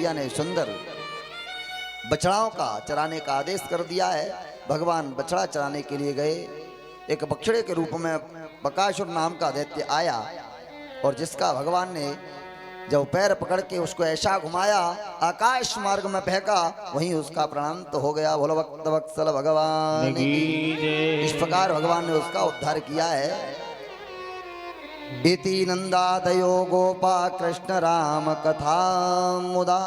मैया ने सुंदर बछड़ाओं का चराने का आदेश कर दिया है। भगवान बछड़ा चराने के लिए गए। एक बछड़े के रूप में बकासुर नाम का दैत्य आया और जिसका भगवान ने जब पैर पकड़ के उसको ऐसा घुमाया, आकाश मार्ग में फेंका, वहीं उसका प्राणांत हो गया। बोलो भक्त वत्सल भगवान की। इस प्रकार भगवान ने उसका उद्धार किया है। इति नंदादयो गोपा कृष्ण राम कथा मुदा।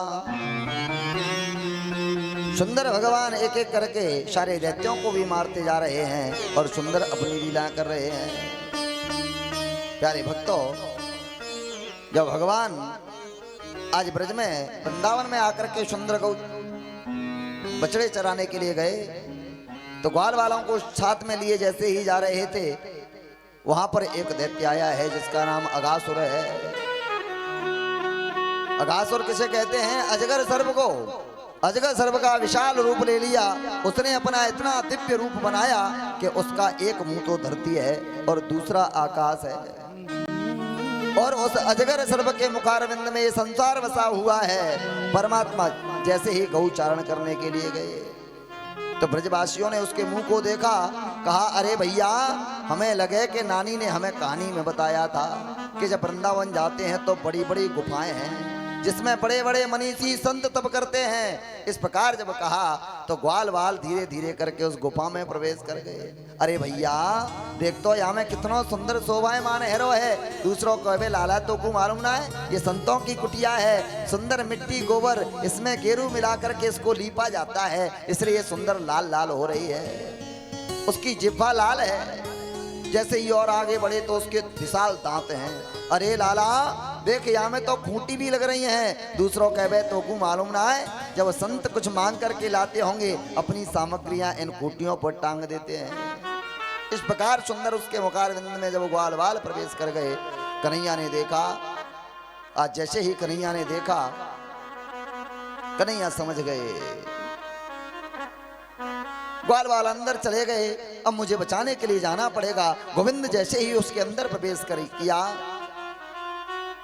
सुंदर भगवान एक एक करके सारे दैत्यों को भी मारते जा रहे हैं और सुंदर अपनी लीला कर रहे हैं। प्यारे भक्तों, जब भगवान आज ब्रज में वृंदावन में आकर के सुंदर को बछड़े चराने के लिए गए तो ग्वाल वालों को साथ में लिए जैसे ही जा रहे थे, वहां पर एक दैत्य आया है जिसका नाम अगासुर है। अगासुर किसे कहते हैं? अजगर सर्प को। अजगर सर्प का विशाल रूप ले लिया। उसने अपना इतना दिव्य रूप बनाया कि उसका एक मुंह तो धरती है और दूसरा आकाश है। और उस अजगर सर्प के मुखारविंद में ये संसार बसा हुआ है। परमात्मा जैसे ही गौ चारण करने के लिए गए तो ब्रजवासियों ने उसके मुंह को देखा, कहा अरे भैया, हमें लगे कि नानी ने हमें कहानी में बताया था कि जब वृंदावन जाते हैं तो बड़ी बड़ी गुफाएं हैं जिसमें बड़े बड़े मनीषी संत तप करते हैं। इस प्रकार जब कहा तो ग्वाल वाल धीरे धीरे करके उस गुफा में प्रवेश कर गए। अरे भैया देख तो यहाँ में कितना सुंदर शोभायमान हैरो है। दूसरों को भी लाला तो को मालूम ना है, ये संतों की कुटिया है। सुंदर मिट्टी गोबर इसमें गेरू मिला करके इसको लीपा जाता है, इसलिए सुंदर लाल लाल हो रही है। उसकी जिह्वा लाल है। जैसे ही और आगे बढ़े तो उसके विशाल दांत हैं। अरे लाला देख, यहाँ में तो खूंटी भी लग रही हैं। दूसरों कहे तो को मालूम ना है, जब संत कुछ मांग करके लाते होंगे अपनी सामग्रियां इन खूंटियों पर टांग देते हैं। इस प्रकार सुंदर उसके मुखारविंद में जब ग्वाल वाल प्रवेश कर गए, कन्हैया ने देखा। आज जैसे ही कन्हैया ने देखा, कन्हैया समझ गए। ग्वाल वाल अंदर चले गए। अब मुझे बचाने के लिए जाना पड़ेगा। गोविंद जैसे ही उसके अंदर प्रवेश किया,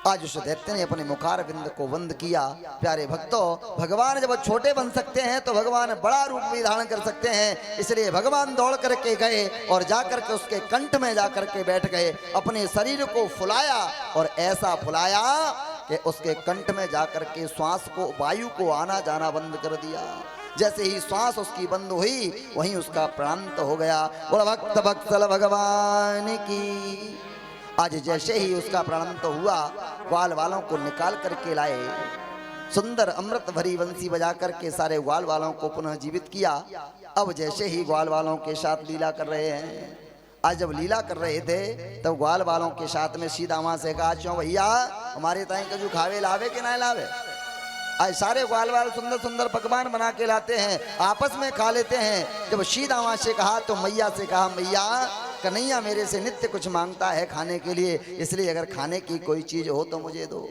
आज उस दैत्य ने अपने मुखारविंद को बंद किया। प्यारे भक्तों, भगवान जब छोटे बन सकते हैं तो भगवान बड़ा रूप भी धारण कर सकते हैं। इसलिए भगवान दौड़ करके गए और जाकर के उसके कंठ में जाकर के बैठ गए। अपने शरीर को फुलाया और ऐसा फुलाया कि उसके कंठ में जाकर के श्वास को, वायु को आना जाना बंद कर दिया। जैसे ही श्वास उसकी बंद हुई वहीं उसका प्राणांत हो गया। बोल भक्त वत्सल भगवान की। आज जैसे ही उसका प्राणांत हुआ, ग्वाल वालों को निकाल करके लाए। सुंदर अमृत भरी बंसी बजा करके सारे ग्वाल वालों को पुनः जीवित किया। अब जैसे ही ग्वाल वालों के साथ लीला कर रहे हैं, आज जब लीला कर रहे थे तब ग्वाल वालों के साथ में सीधा मां से कहा, क्यों भैया हमारे ताई कजू खावे लावे कि ना लावे? आज सारे ग्वाल वाल सुंदर सुंदर पकवान बना के लाते हैं, आपस में खा लेते हैं। जब सीधा मां से कहा तो मैया से कहा, मैया कन्हैया मेरे से नित्य कुछ मांगता है खाने के लिए, इसलिए अगर खाने की कोई चीज हो तो मुझे दो।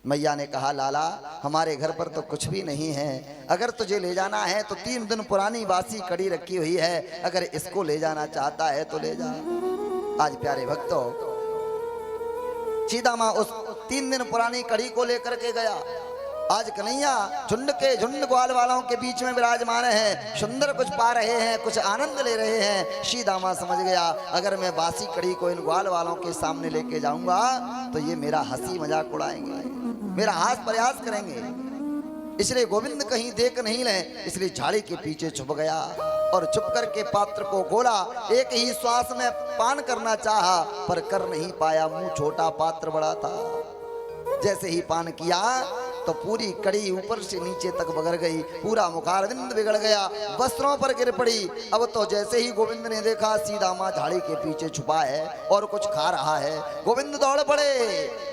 मैया ने कहा, लाला हमारे घर पर तो कुछ भी नहीं है। अगर तुझे ले जाना है तो 3 दिन पुरानी बासी कड़ी रखी हुई है, अगर इसको ले जाना चाहता है तो ले जा। आज प्यारे भक्तों, सीधा मां उस 3 दिन पुरानी कड़ी को लेकर के गया। आज कन्हैया झुंड के झुंड ग्वाल वालों के बीच में विराजमान है। सुंदर कुछ पा रहे हैं, कुछ आनंद ले रहे हैं। सीधा मां समझ गया, अगर मैं बासी कड़ी को इन ग्वाल वालों के सामने लेके जाऊंगा तो ये मेरा हंसी मजाक उड़ाएंगे, मेरा हास प्रयास करेंगे। इसलिए गोविंद कहीं देख नहीं ले, इसलिए झाड़ी के पीछे छुप गया और छुप करके पात्र को गोला। एक ही श्वास में पान करना चाहा पर कर नहीं पाया, मुंह छोटा पात्र बड़ा था। जैसे ही पान किया तो पूरी कड़ी ऊपर से नीचे तक बगर गई, पूरा मुखारविंद बिगड़ गया, वस्त्रों पर गिर पड़ी। अब तो जैसे ही गोविंद ने देखा सीधा मां झाड़ी के पीछे छुपा है और कुछ खा रहा है, गोविंद दौड़ पड़े।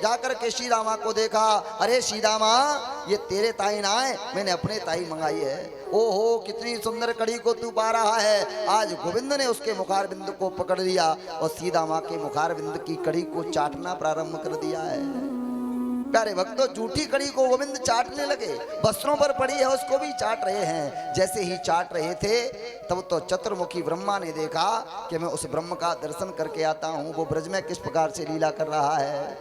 जाकर के सीधा मां को देखा, अरे सीधा मां ये तेरे ताई ना है, मैंने अपने ताई मंगाई है। ओहो कितनी सुंदर कड़ी को तू पा रहा है। आज गोविंद ने उसके मुखारविंद को पकड़ लिया और सीधा मां के मुखारविंद की कड़ी को चाटना प्रारंभ कर दिया है। प्यारे भक्तों, झूठी कड़ी को गोविंद चाटने लगे। वस्त्रों पर पड़ी है उसको भी चाट रहे हैं। जैसे ही चाट रहे थे तब तो चतुर्मुखी ब्रह्मा ने देखा कि मैं उस ब्रह्म का दर्शन करके आता हूं, वो ब्रज में किस प्रकार से लीला कर रहा है।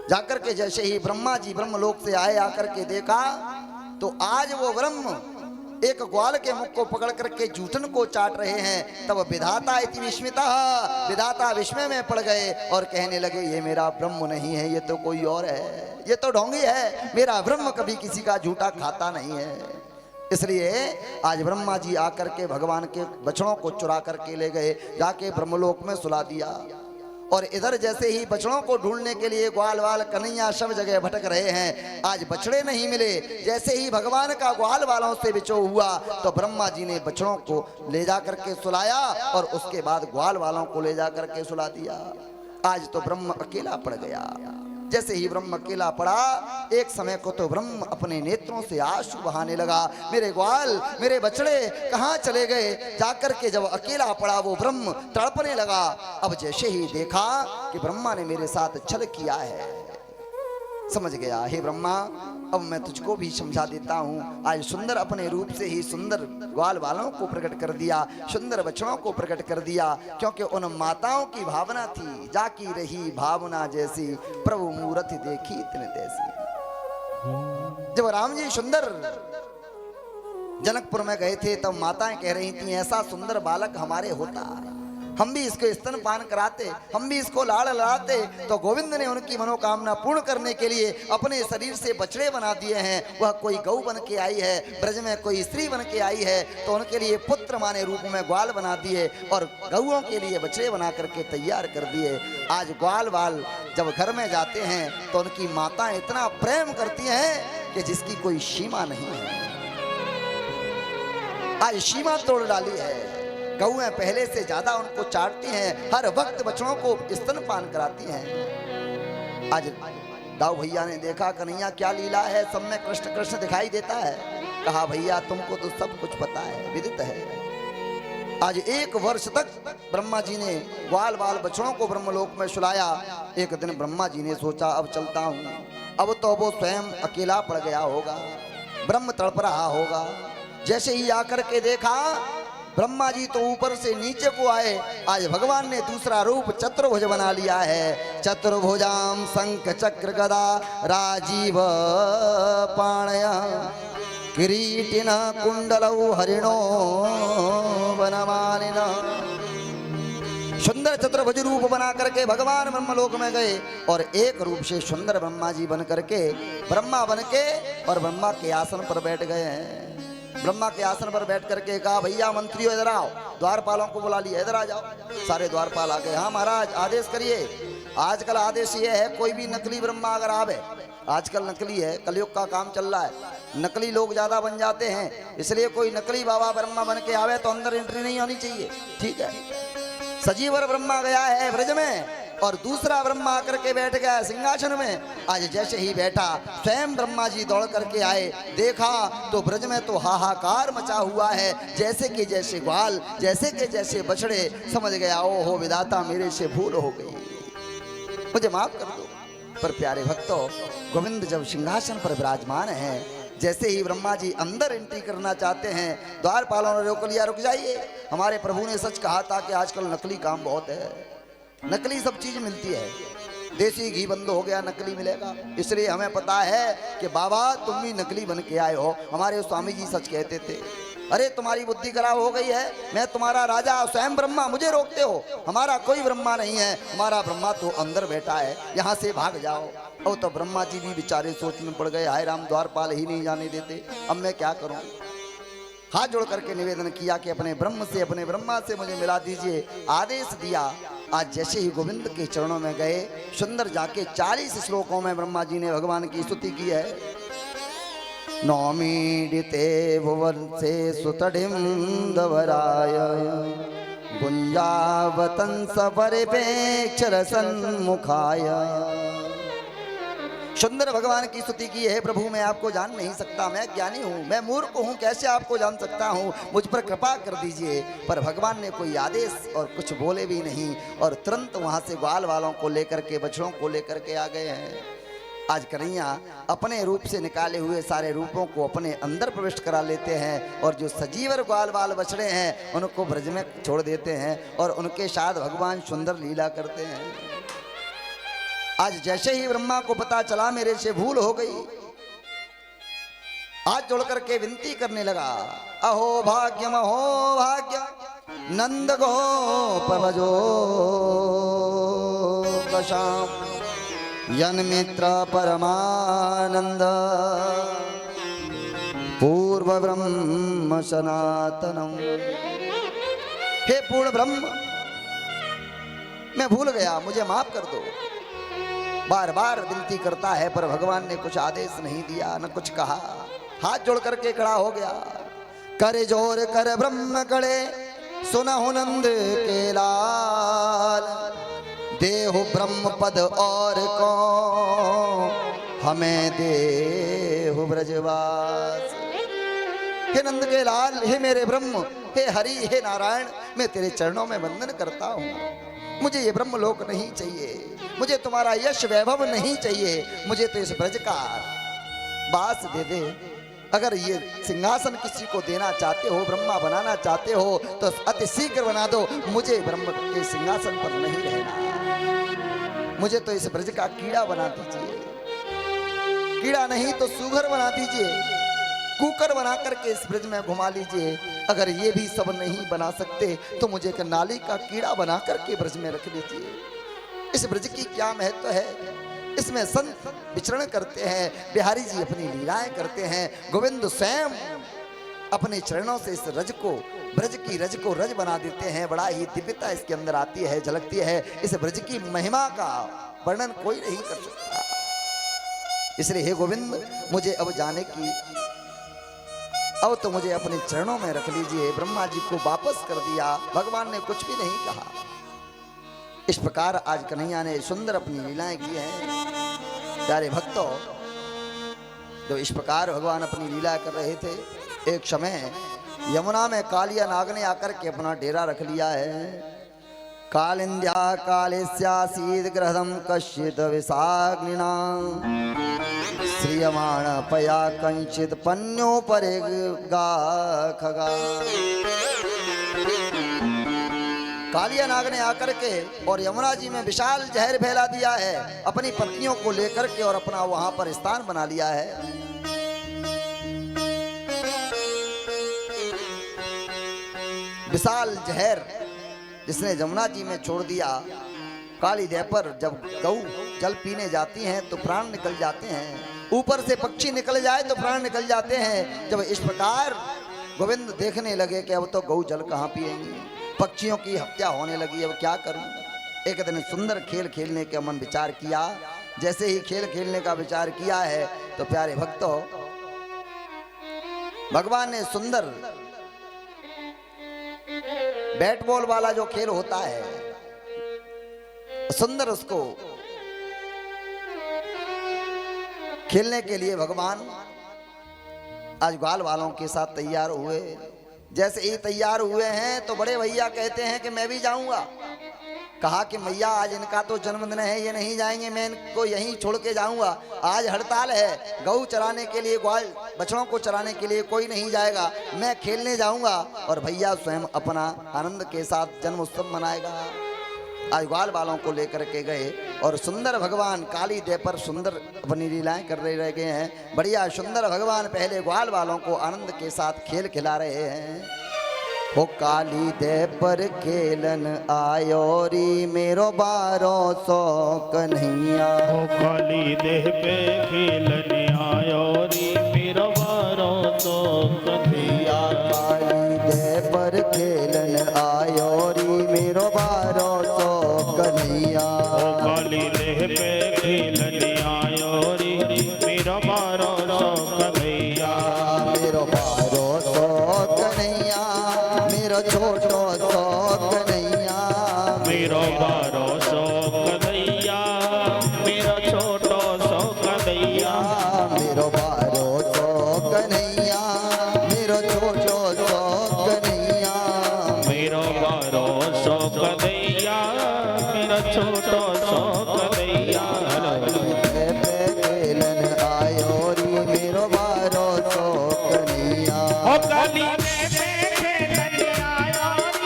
जाकर के जैसे ही ब्रह्मा जी ब्रह्मलोक से आए, आकर के देखा तो आज वो ब्रह्म एक ग्वाल के मुख को पकड़ करके जूठन को चाट रहे हैं। तब विधाता इति विस्मिता, विधाता विस्मय में पड़ गए और कहने लगे ये मेरा ब्रह्म नहीं है, ये तो कोई और है, ये तो ढोंगी है, मेरा ब्रह्म कभी किसी का झूठा खाता नहीं है। इसलिए आज ब्रह्मा जी आकर के भगवान के बछड़ों को चुरा करके ले गए, जाके ब्रह्मलोक में सुला दिया। और इधर जैसे ही बछड़ों को ढूंढने के लिए ग्वाल वाल कन्हैया सब जगह भटक रहे हैं, आज बछड़े नहीं मिले। जैसे ही भगवान का ग्वाल वालों से बिछो हुआ तो ब्रह्मा जी ने बछड़ों को ले जा करके सुलाया और उसके बाद ग्वाल वालों को ले जा करके सुला दिया। आज तो ब्रह्म अकेला पड़ गया। जैसे ही ब्रह्म अकेला पड़ा, एक समय को तो ब्रह्म अपने नेत्रों से आंसू बहाने लगा, मेरे ग्वाल मेरे बछड़े कहाँ चले गए। जाकर के जब अकेला पड़ा वो ब्रह्म तड़पने लगा। अब जैसे ही देखा कि ब्रह्मा ने मेरे साथ छल किया है, समझ गया हे ब्रह्मा अब मैं तुझको भी समझा देता हूँ। आज सुंदर अपने रूप से ही सुंदर ग्वाल वालों को प्रकट कर दिया, सुंदर बछड़ों को प्रकट कर दिया, क्योंकि उन माताओं की भावना थी, जाकी रही भावना जैसी प्रभु मूर्त देखी इतने तैसी। जब राम जी सुंदर जनकपुर में गए थे तब माताएं कह रही थी ऐसा सुंदर बालक हमारे होता, हम भी इसको स्तनपान कराते, हम भी इसको लाड़ लड़ाते। तो गोविंद ने उनकी मनोकामना पूर्ण करने के लिए अपने शरीर से बछड़े बना दिए हैं। वह कोई गौ बन के आई है, ब्रज में कोई स्त्री बन के आई है तो उनके लिए पुत्र माने रूप में ग्वाल बना दिए और गौओं के लिए बछड़े बना करके तैयार कर दिए। आज ग्वाल वाल जब घर में जाते हैं तो उनकी माताएं इतना प्रेम करती हैं कि जिसकी कोई सीमा नहीं है। आज सीमा तोड़ डाली है। गौएं पहले से ज्यादा उनको चाटती हैं, हर वक्त बछड़ों को स्तनपान कराती हैं। आज दाऊ भैया ने देखा कन्हैया क्या लीला है, सब में कृष्ण कृष्ण दिखाई देता है। कहा भैया तुमको तो सब कुछ पता है, विदित है। आज 1 वर्ष तक ब्रह्मा जी ने ग्वाल बाल बछड़ों को ब्रह्मलोक में सुलाया। एक दिन ब्रह्मा जी ने सोचा अब चलता हूँ। अब तो वो स्वयं अकेला पड़ गया होगा, ब्रह्म तड़प रहा होगा। जैसे ही आकर के देखा ब्रह्मा जी तो ऊपर से नीचे को आए। आज भगवान ने दूसरा रूप चतुर्भुज बना लिया है। चतुर्भुजाम शंख चक्र गदा राजीव पाणया किरीटिन कुंडलौ हरिणो वनमालिन। सुंदर चतुर्भुज रूप बना करके भगवान ब्रह्मलोक में गए और एक रूप से सुंदर ब्रह्मा जी बन करके ब्रह्मा बन के और ब्रह्मा के आसन पर बैठ गए हैं। ब्रह्मा के आसन पर बैठ करके कहा भैया मंत्रियों इधर आओ, द्वारपालों को बुला लिया, इधर आ जाओ। सारे द्वारपाल आ गए। हाँ महाराज आदेश करिए। आजकल आदेश ये है कोई भी नकली ब्रह्मा अगर आवे, आजकल नकली है, कलयुग का काम चल रहा है, नकली लोग ज्यादा बन जाते हैं, इसलिए कोई नकली बाबा ब्रह्मा बन के आवे तो अंदर एंट्री नहीं होनी चाहिए, ठीक है। सजीवर ब्रह्मा गया है ब्रज में और दूसरा ब्रह्मा आकर के बैठ गया सिंहासन में। आज जैसे ही बैठा स्वयं ब्रह्मा जी दौड़ करके आए, देखा तो ब्रज में तो हाहाकार मचा हुआ है, जैसे कि जैसे ग्वाल, जैसे कि जैसे बछड़े। समझ गया ओहो विधाता मेरे से भूल हो गई, मुझे माफ कर दो। पर प्यारे भक्तों गोविंद जब सिंहासन पर विराजमान है, जैसे ही ब्रह्मा जी अंदर एंट्री करना चाहते हैं द्वारपालों ने रोक लिया, रुक जाइए, हमारे प्रभु ने सच कहा था कि आजकल नकली काम बहुत है, नकली सब चीज मिलती है, देसी घी बंद हो गया नकली मिलेगा। इसलिए हमें पता है कि बाबा तुम भी नकली बन के आए हो। हमारे स्वामी जी सच कहते थे, अरे तुम्हारी बुद्धि खराब हो गई है, मैं तुम्हारा राजा स्वयं ब्रह्मा, मुझे रोकते हो, हमारा कोई ब्रह्मा नहीं है, हमारा ब्रह्मा तो अंदर बैठा है, यहाँ से भाग जाओ। और तो ब्रह्मा जी भी बेचारे सोच में पड़ गए, हाय राम द्वारपाल ही नहीं जाने देते, अब मैं क्या करूं। हाथ जोड़ करके निवेदन किया कि अपने ब्रह्म से, अपने ब्रह्मा से मुझे मिला दीजिए। आदेश दिया। आज जैसे ही गोविंद के चरणों में गए, सुंदर जाके 40 श्लोकों में ब्रह्मा जी ने भगवान की स्तुति की है। नौमीडिते भुवन से सुतडिम दवराय गुंजावतन सपरिपेक्षर सन्मुखाय। सुंदर भगवान की स्तुति की है। प्रभु मैं आपको जान नहीं सकता, मैं ज्ञानी हूँ, मैं मूर्ख हूँ, कैसे आपको जान सकता हूँ, मुझ पर कृपा कर दीजिए। पर भगवान ने कोई आदेश और कुछ बोले भी नहीं और तुरंत वहाँ से ग्वाल वालों को लेकर के, बछड़ों को लेकर के आ गए हैं। आज कन्हैया अपने रूप से निकाले हुए सारे रूपों को अपने अंदर प्रविष्ट करा लेते हैं और जो सजीवर ग्वाल बाल बछड़े हैं उनको ब्रज में छोड़ देते हैं और उनके साथ भगवान सुंदर लीला करते हैं। आज जैसे ही ब्रह्मा को पता चला मेरे से भूल हो गई, हाथ जोड़ करके विनती करने लगा, अहो भाग्यम अहो भाग्य नंद गोप भजो कशाम यन मित्र परमानंद पूर्व ब्रह्म सनातनम। हे पूर्ण ब्रह्म, मैं भूल गया, मुझे माफ कर दो। बार बार विनती करता है पर भगवान ने कुछ आदेश नहीं दिया, न कुछ कहा। हाथ जोड़ करके खड़ा हो गया, करे जोर कर ब्रह्म कड़े सुनहु नंद के लाल, देहु ब्रह्म पद और को हमें देहु ब्रजवास। हे नंद के लाल, हे मेरे ब्रह्म, हे हरि, हे नारायण, मैं तेरे चरणों में वंदन करता हूँ। मुझे ये ब्रह्म लोक नहीं चाहिए, मुझे तुम्हारा यश वैभव नहीं चाहिए, मुझे तो इस ब्रज का बास दे दे। अगर ये सिंहासन किसी को देना चाहते हो, ब्रह्मा बनाना चाहते हो तो अति शीघ्र बना दो। मुझे ब्रह्म के सिंहासन पर नहीं रहना, मुझे तो इस ब्रज का कीड़ा बना दीजिए। कीड़ा नहीं तो सुघर बना दीजिए, कुकर बना करके इस ब्रज में घुमा लीजिए। अगर ये भी सब नहीं बना सकते तो मुझे एक नाली का कीड़ा बना करके ब्रज में रख लीजिए। इस ब्रज की क्या महत्व है, इसमें संत विचरण करते हैं, बिहारी जी अपनी लीलाएं करते हैं, गोविंद स्वयं अपने चरणों से इस रज को, ब्रज की रज को रज बना देते हैं। बड़ा ही दिव्यता इसके अंदर आती है, झलकती है। इस ब्रज की महिमा का वर्णन कोई नहीं कर सकता। इसलिए हे गोविंद, मुझे अब जाने की, अब तो मुझे अपने चरणों में रख लीजिए। ब्रह्मा जी को वापस कर दिया, भगवान ने कुछ भी नहीं कहा। इस प्रकार आज कन्हैया ने सुंदर अपनी लीलाएं की हैं। प्यारे भक्तों, जो इस प्रकार भगवान अपनी लीला कर रहे थे, एक समय यमुना में कालिया नाग ने आकर के अपना डेरा रख लिया है। कालिंद्या कालेस्यासीद ग्रहदम कश्चित विषाग्निना श्रियमाण पया कंचित पन्यो परे गा खगा। कालिया नाग ने आकर के और यमुना जी में विशाल जहर फैला दिया है, अपनी पत्नियों को लेकर के और अपना वहां पर स्थान बना लिया है। विशाल जहर जिसने यमुना जी में छोड़ दिया। काली देह पर जब गऊ जल पीने जाती हैं तो प्राण निकल जाते हैं, ऊपर से पक्षी निकल जाए तो प्राण निकल जाते हैं। जब इस प्रकार गोविंद देखने लगे कि अब तो गऊ जल कहाँ पिएंगी, पक्षियों की हत्या होने लगी, अब क्या करूं। एक दिन सुंदर खेल खेलने का मन विचार किया। जैसे ही खेल खेलने का विचार किया है तो प्यारे भक्तों, भगवान ने सुंदर बैट बॉल वाला जो खेल होता है, सुंदर उसको खेलने के लिए भगवान आज ग्वाल वालों के साथ तैयार हुए। जैसे ही तैयार हुए हैं तो बड़े भैया कहते हैं कि मैं भी जाऊंगा। कहा कि मैया आज इनका तो जन्मदिन है, ये नहीं जाएंगे, मैं इनको यहीं छोड़ के जाऊंगा। आज हड़ताल है, गऊ चराने के लिए, ग्वाल बछड़ों को चराने के लिए कोई नहीं जाएगा, मैं खेलने जाऊंगा। और भैया स्वयं अपना आनंद के साथ जन्म उत्सव मनाएगा। आज ग्वाल वालों को लेकर के गए और सुंदर भगवान काली देह पर सुंदर अपनी लीलाएं कर रहे गए हैं। बढ़िया सुंदर भगवान पहले ग्वाल वालों को आनंद के साथ खेल खिला रहे हैं। हो काली देह पर खेलन आयोरी मेरो 1200 कन्हैया। हो काली देह पे खेलन आयोरी मेरो 1200 कन्हैया। काली देह पर खेलन आयोरी मेरो 1200 कन्हैया। हो काली देह पे खेलन आयोरी मेरो 1200 कन्हैया। मेरो 1200 कन्हैया, मेरो छोटो सो कन्हैया। मेरो 1200 कन्हैया, मेरो छोटो सो कन्हैया। मेरो 1200 कन्हैया, मेरो छोटो सो कन्हैया। मेरो 1200 कन्हैया, मेरो छोटो सो कन्हैया। खेलन आयोरी मेरो 1200 कन्हैया। हो काली देह पे खेलन आयोरी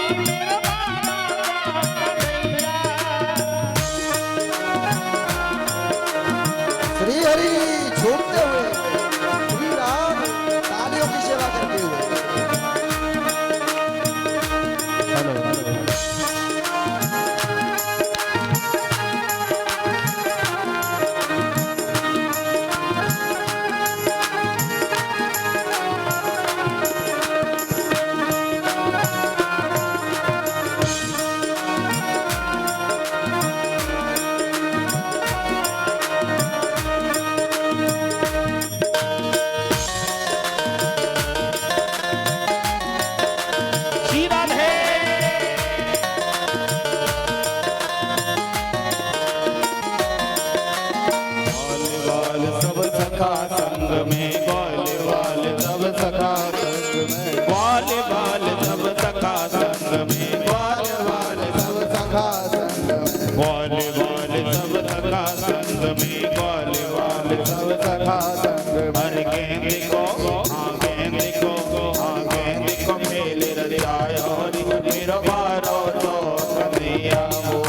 देखो आगे देखो मेले रजायो री मेरो बारो तो कन्हैया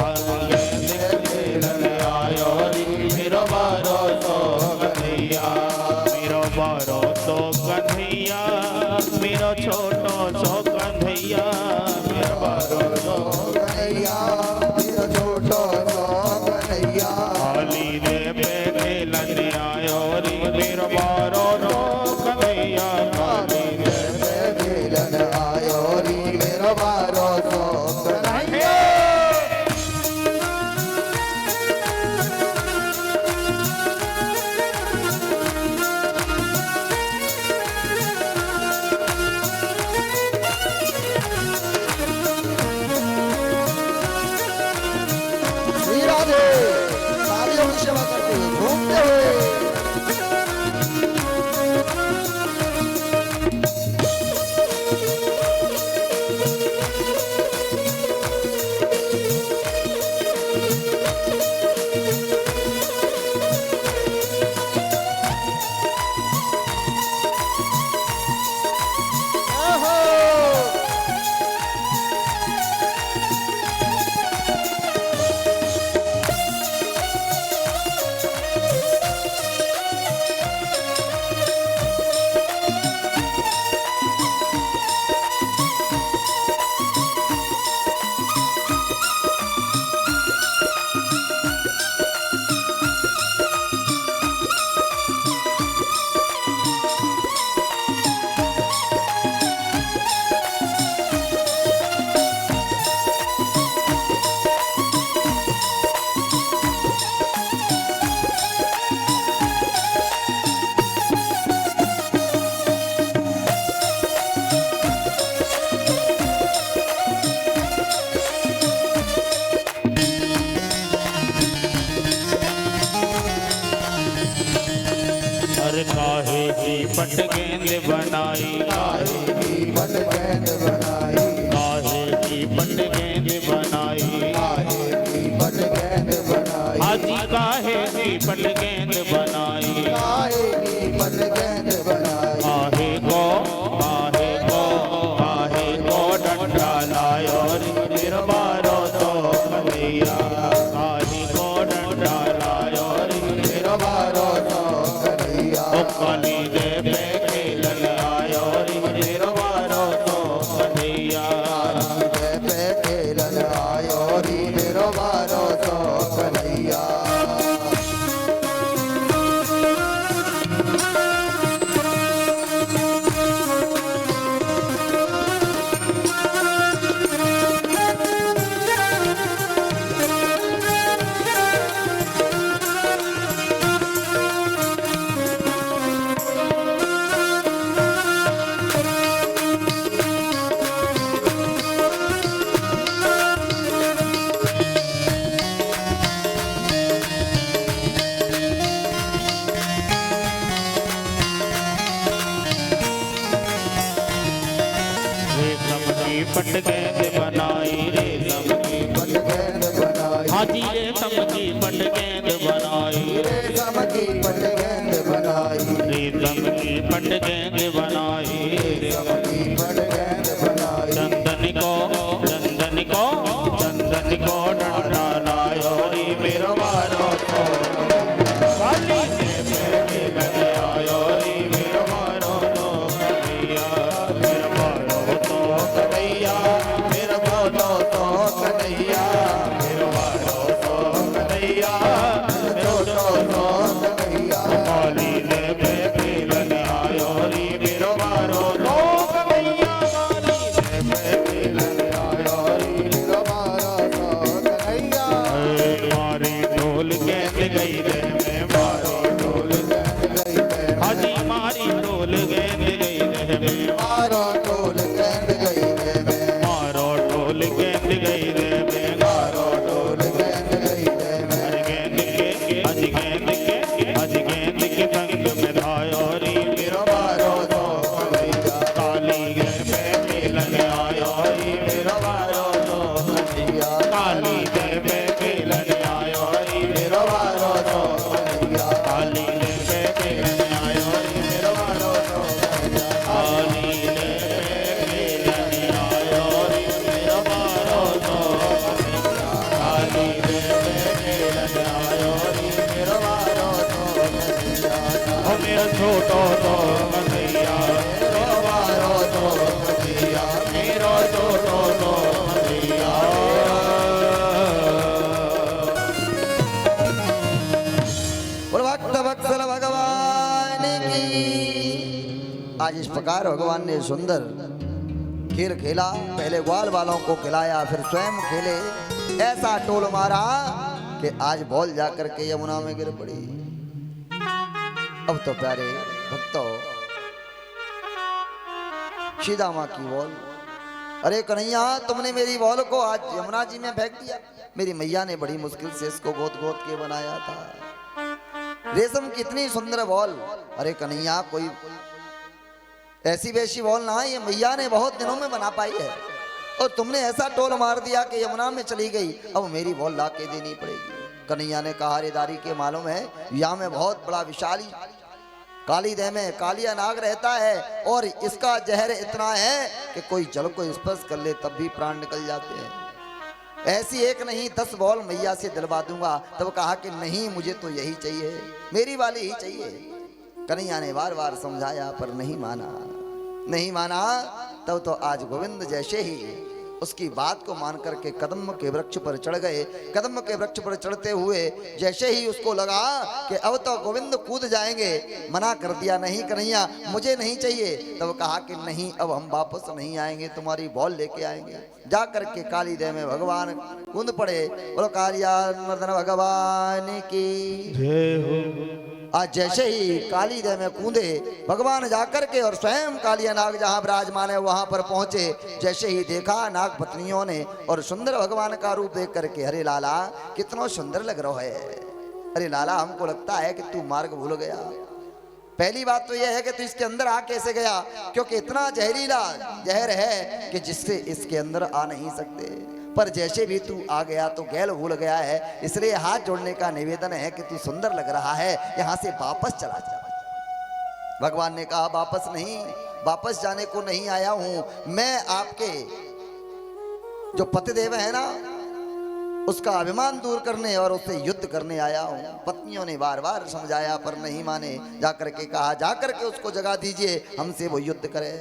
आगे देखो मेले रजायो री मेरो बारो तो कन्हैया मेरो बारो तो कन्हैया मेरो छोटो सो कन्हैया मेरो बारो तो कन्हैया मेरो छोटो सो कन्हैया हाली दे पे खेलन आयो री मेरो बारो तो कन्हैया हाली दे पे खेलन आयो री मेरो बारो सो कन्हैया श्री राधे साधुओं की सेवा करते हुए घूमते हुए हर काहे की पट गेंद बनाई काहे की पट गेंद बनाई काहे की पट गेंद बनाई काहे की पट गेंद बनाई हाजी काहे की पट गेंद बनाई काहे की पट गेंद बनाई काहे को डंडा लायो रे मेरो बारो तो कन्हैया काहे को डंडा लायो रे मेरो बारो सो कन्हैया ओ काली दे पे खेलन आयो रे मेरो बारो तो कन्हैया पे खेलन आयो री मेरो बारो सो कन्हैया रेशम की पट गेंद बनाई रेशम की पट गेंद बनाई हाजी रेशम की पट गेंद बनाई रेशम की पट गेंद बनाई रेशम की पट गेंद बनाई रेशम की पट गेंद बनाई चंदन को डंडा लायो री मेरो बारो तो काली दे पे खेलन आयो री मेरो बारो तो कन्हैया मेरो बारो तो कन्हैया मेरो बारो तो कन्हैया मेरो बारो तो कन्हैया मेरो तो कन्हैया काली दे पे खेलन आयो री मेरो बारो तो कन्हैया काली तो कन्हैया मेरो मारो तो कन्हैया मेरो छोटो तो कन्हैया। और भक्त वत्सल भगवान की। आज इस प्रकार भगवान ने सुंदर खेल खेला। पहले ग्वाल वालों को खिलाया, फिर स्वयं खेले। ऐसा टोल मारा कि आज बॉल जाकर के यमुना में गिर पड़ी। अब तो प्यारे भक्तों, सीधा माँ की बॉल, अरे कन्हैया तुमने मेरी बॉल को आज यमुना जी में फेंक दिया। मेरी मैया ने बड़ी मुश्किल से इसको गोद गोद के बनाया था। रेशम की इतनी सुंदर बॉल, अरे कन्हैया कोई ऐसी वैसी बॉल ना है, ये मैया ने बहुत दिनों में बना पाई है और तुमने ऐसा टोल मार दिया कि यमुना में चली गई। अब मेरी बॉल ला के देनी पड़ेगी। कन्हैया ने कहा, अरे दारी के मालूम है यहाँ में बहुत बड़ा विशाली काली देह में कालिया नाग रहता है और इसका जहर इतना है कि कोई जल को स्पर्श कर ले तब भी प्राण निकल जाते हैं। ऐसी एक नहीं 10 बॉल मैया से दिलवा दूंगा। तब कहा कि नहीं, मुझे तो यही चाहिए, मेरी वाली ही चाहिए। कन्हैया ने बार बार समझाया पर नहीं माना, नहीं माना। तब तो आज गोविंद जैसे ही उसकी बात को मान करके कदम के वृक्ष पर चढ़ गए। कदम के वृक्ष पर चढ़ते हुए जैसे ही उसको लगा कि अब तो गोविंद कूद जाएंगे, मना कर दिया, नहीं कन्हैया मुझे नहीं चाहिए। तब कहा कि नहीं, अब हम वापस नहीं आएंगे, तुम्हारी बॉल लेके आएंगे। जा करके काली देह में भगवान कूद पड़े। बोलो कालिया मर्दन भगवान की जय हो। आज जैसे ही काली देह में कूदे भगवान जाकर के और स्वयं कालिया नाग जहां विराजमान है वहां पर पहुंचे। जैसे ही देखा नाग पत्नियों ने और सुंदर भगवान का रूप देख करके, अरे लाला कितना सुंदर लग रहा है, अरे लाला हमको लगता है कि तू मार्ग भूल गया। पहली बात तो यह है कि तू इसके अंदर आ कैसे गया, क्योंकि इतना जहरीला जहर है कि जिससे इसके अंदर आ नहीं सकते। पर जैसे भी तू आ गया तो गैल भूल गया है, इसलिए हाथ जोड़ने का निवेदन है कि तू सुंदर लग रहा है, यहाँ से वापस चला जा। भगवान ने कहा वापस नहीं, वापस जाने को नहीं आया हूं मैं। आपके जो पतिदेव है ना उसका अभिमान दूर करने और उससे युद्ध करने आया हूं। पत्नियों ने बार बार समझाया पर नहीं माने। जाकर के कहा, जाकर के उसको जगा दीजिए, हमसे वो युद्ध करे।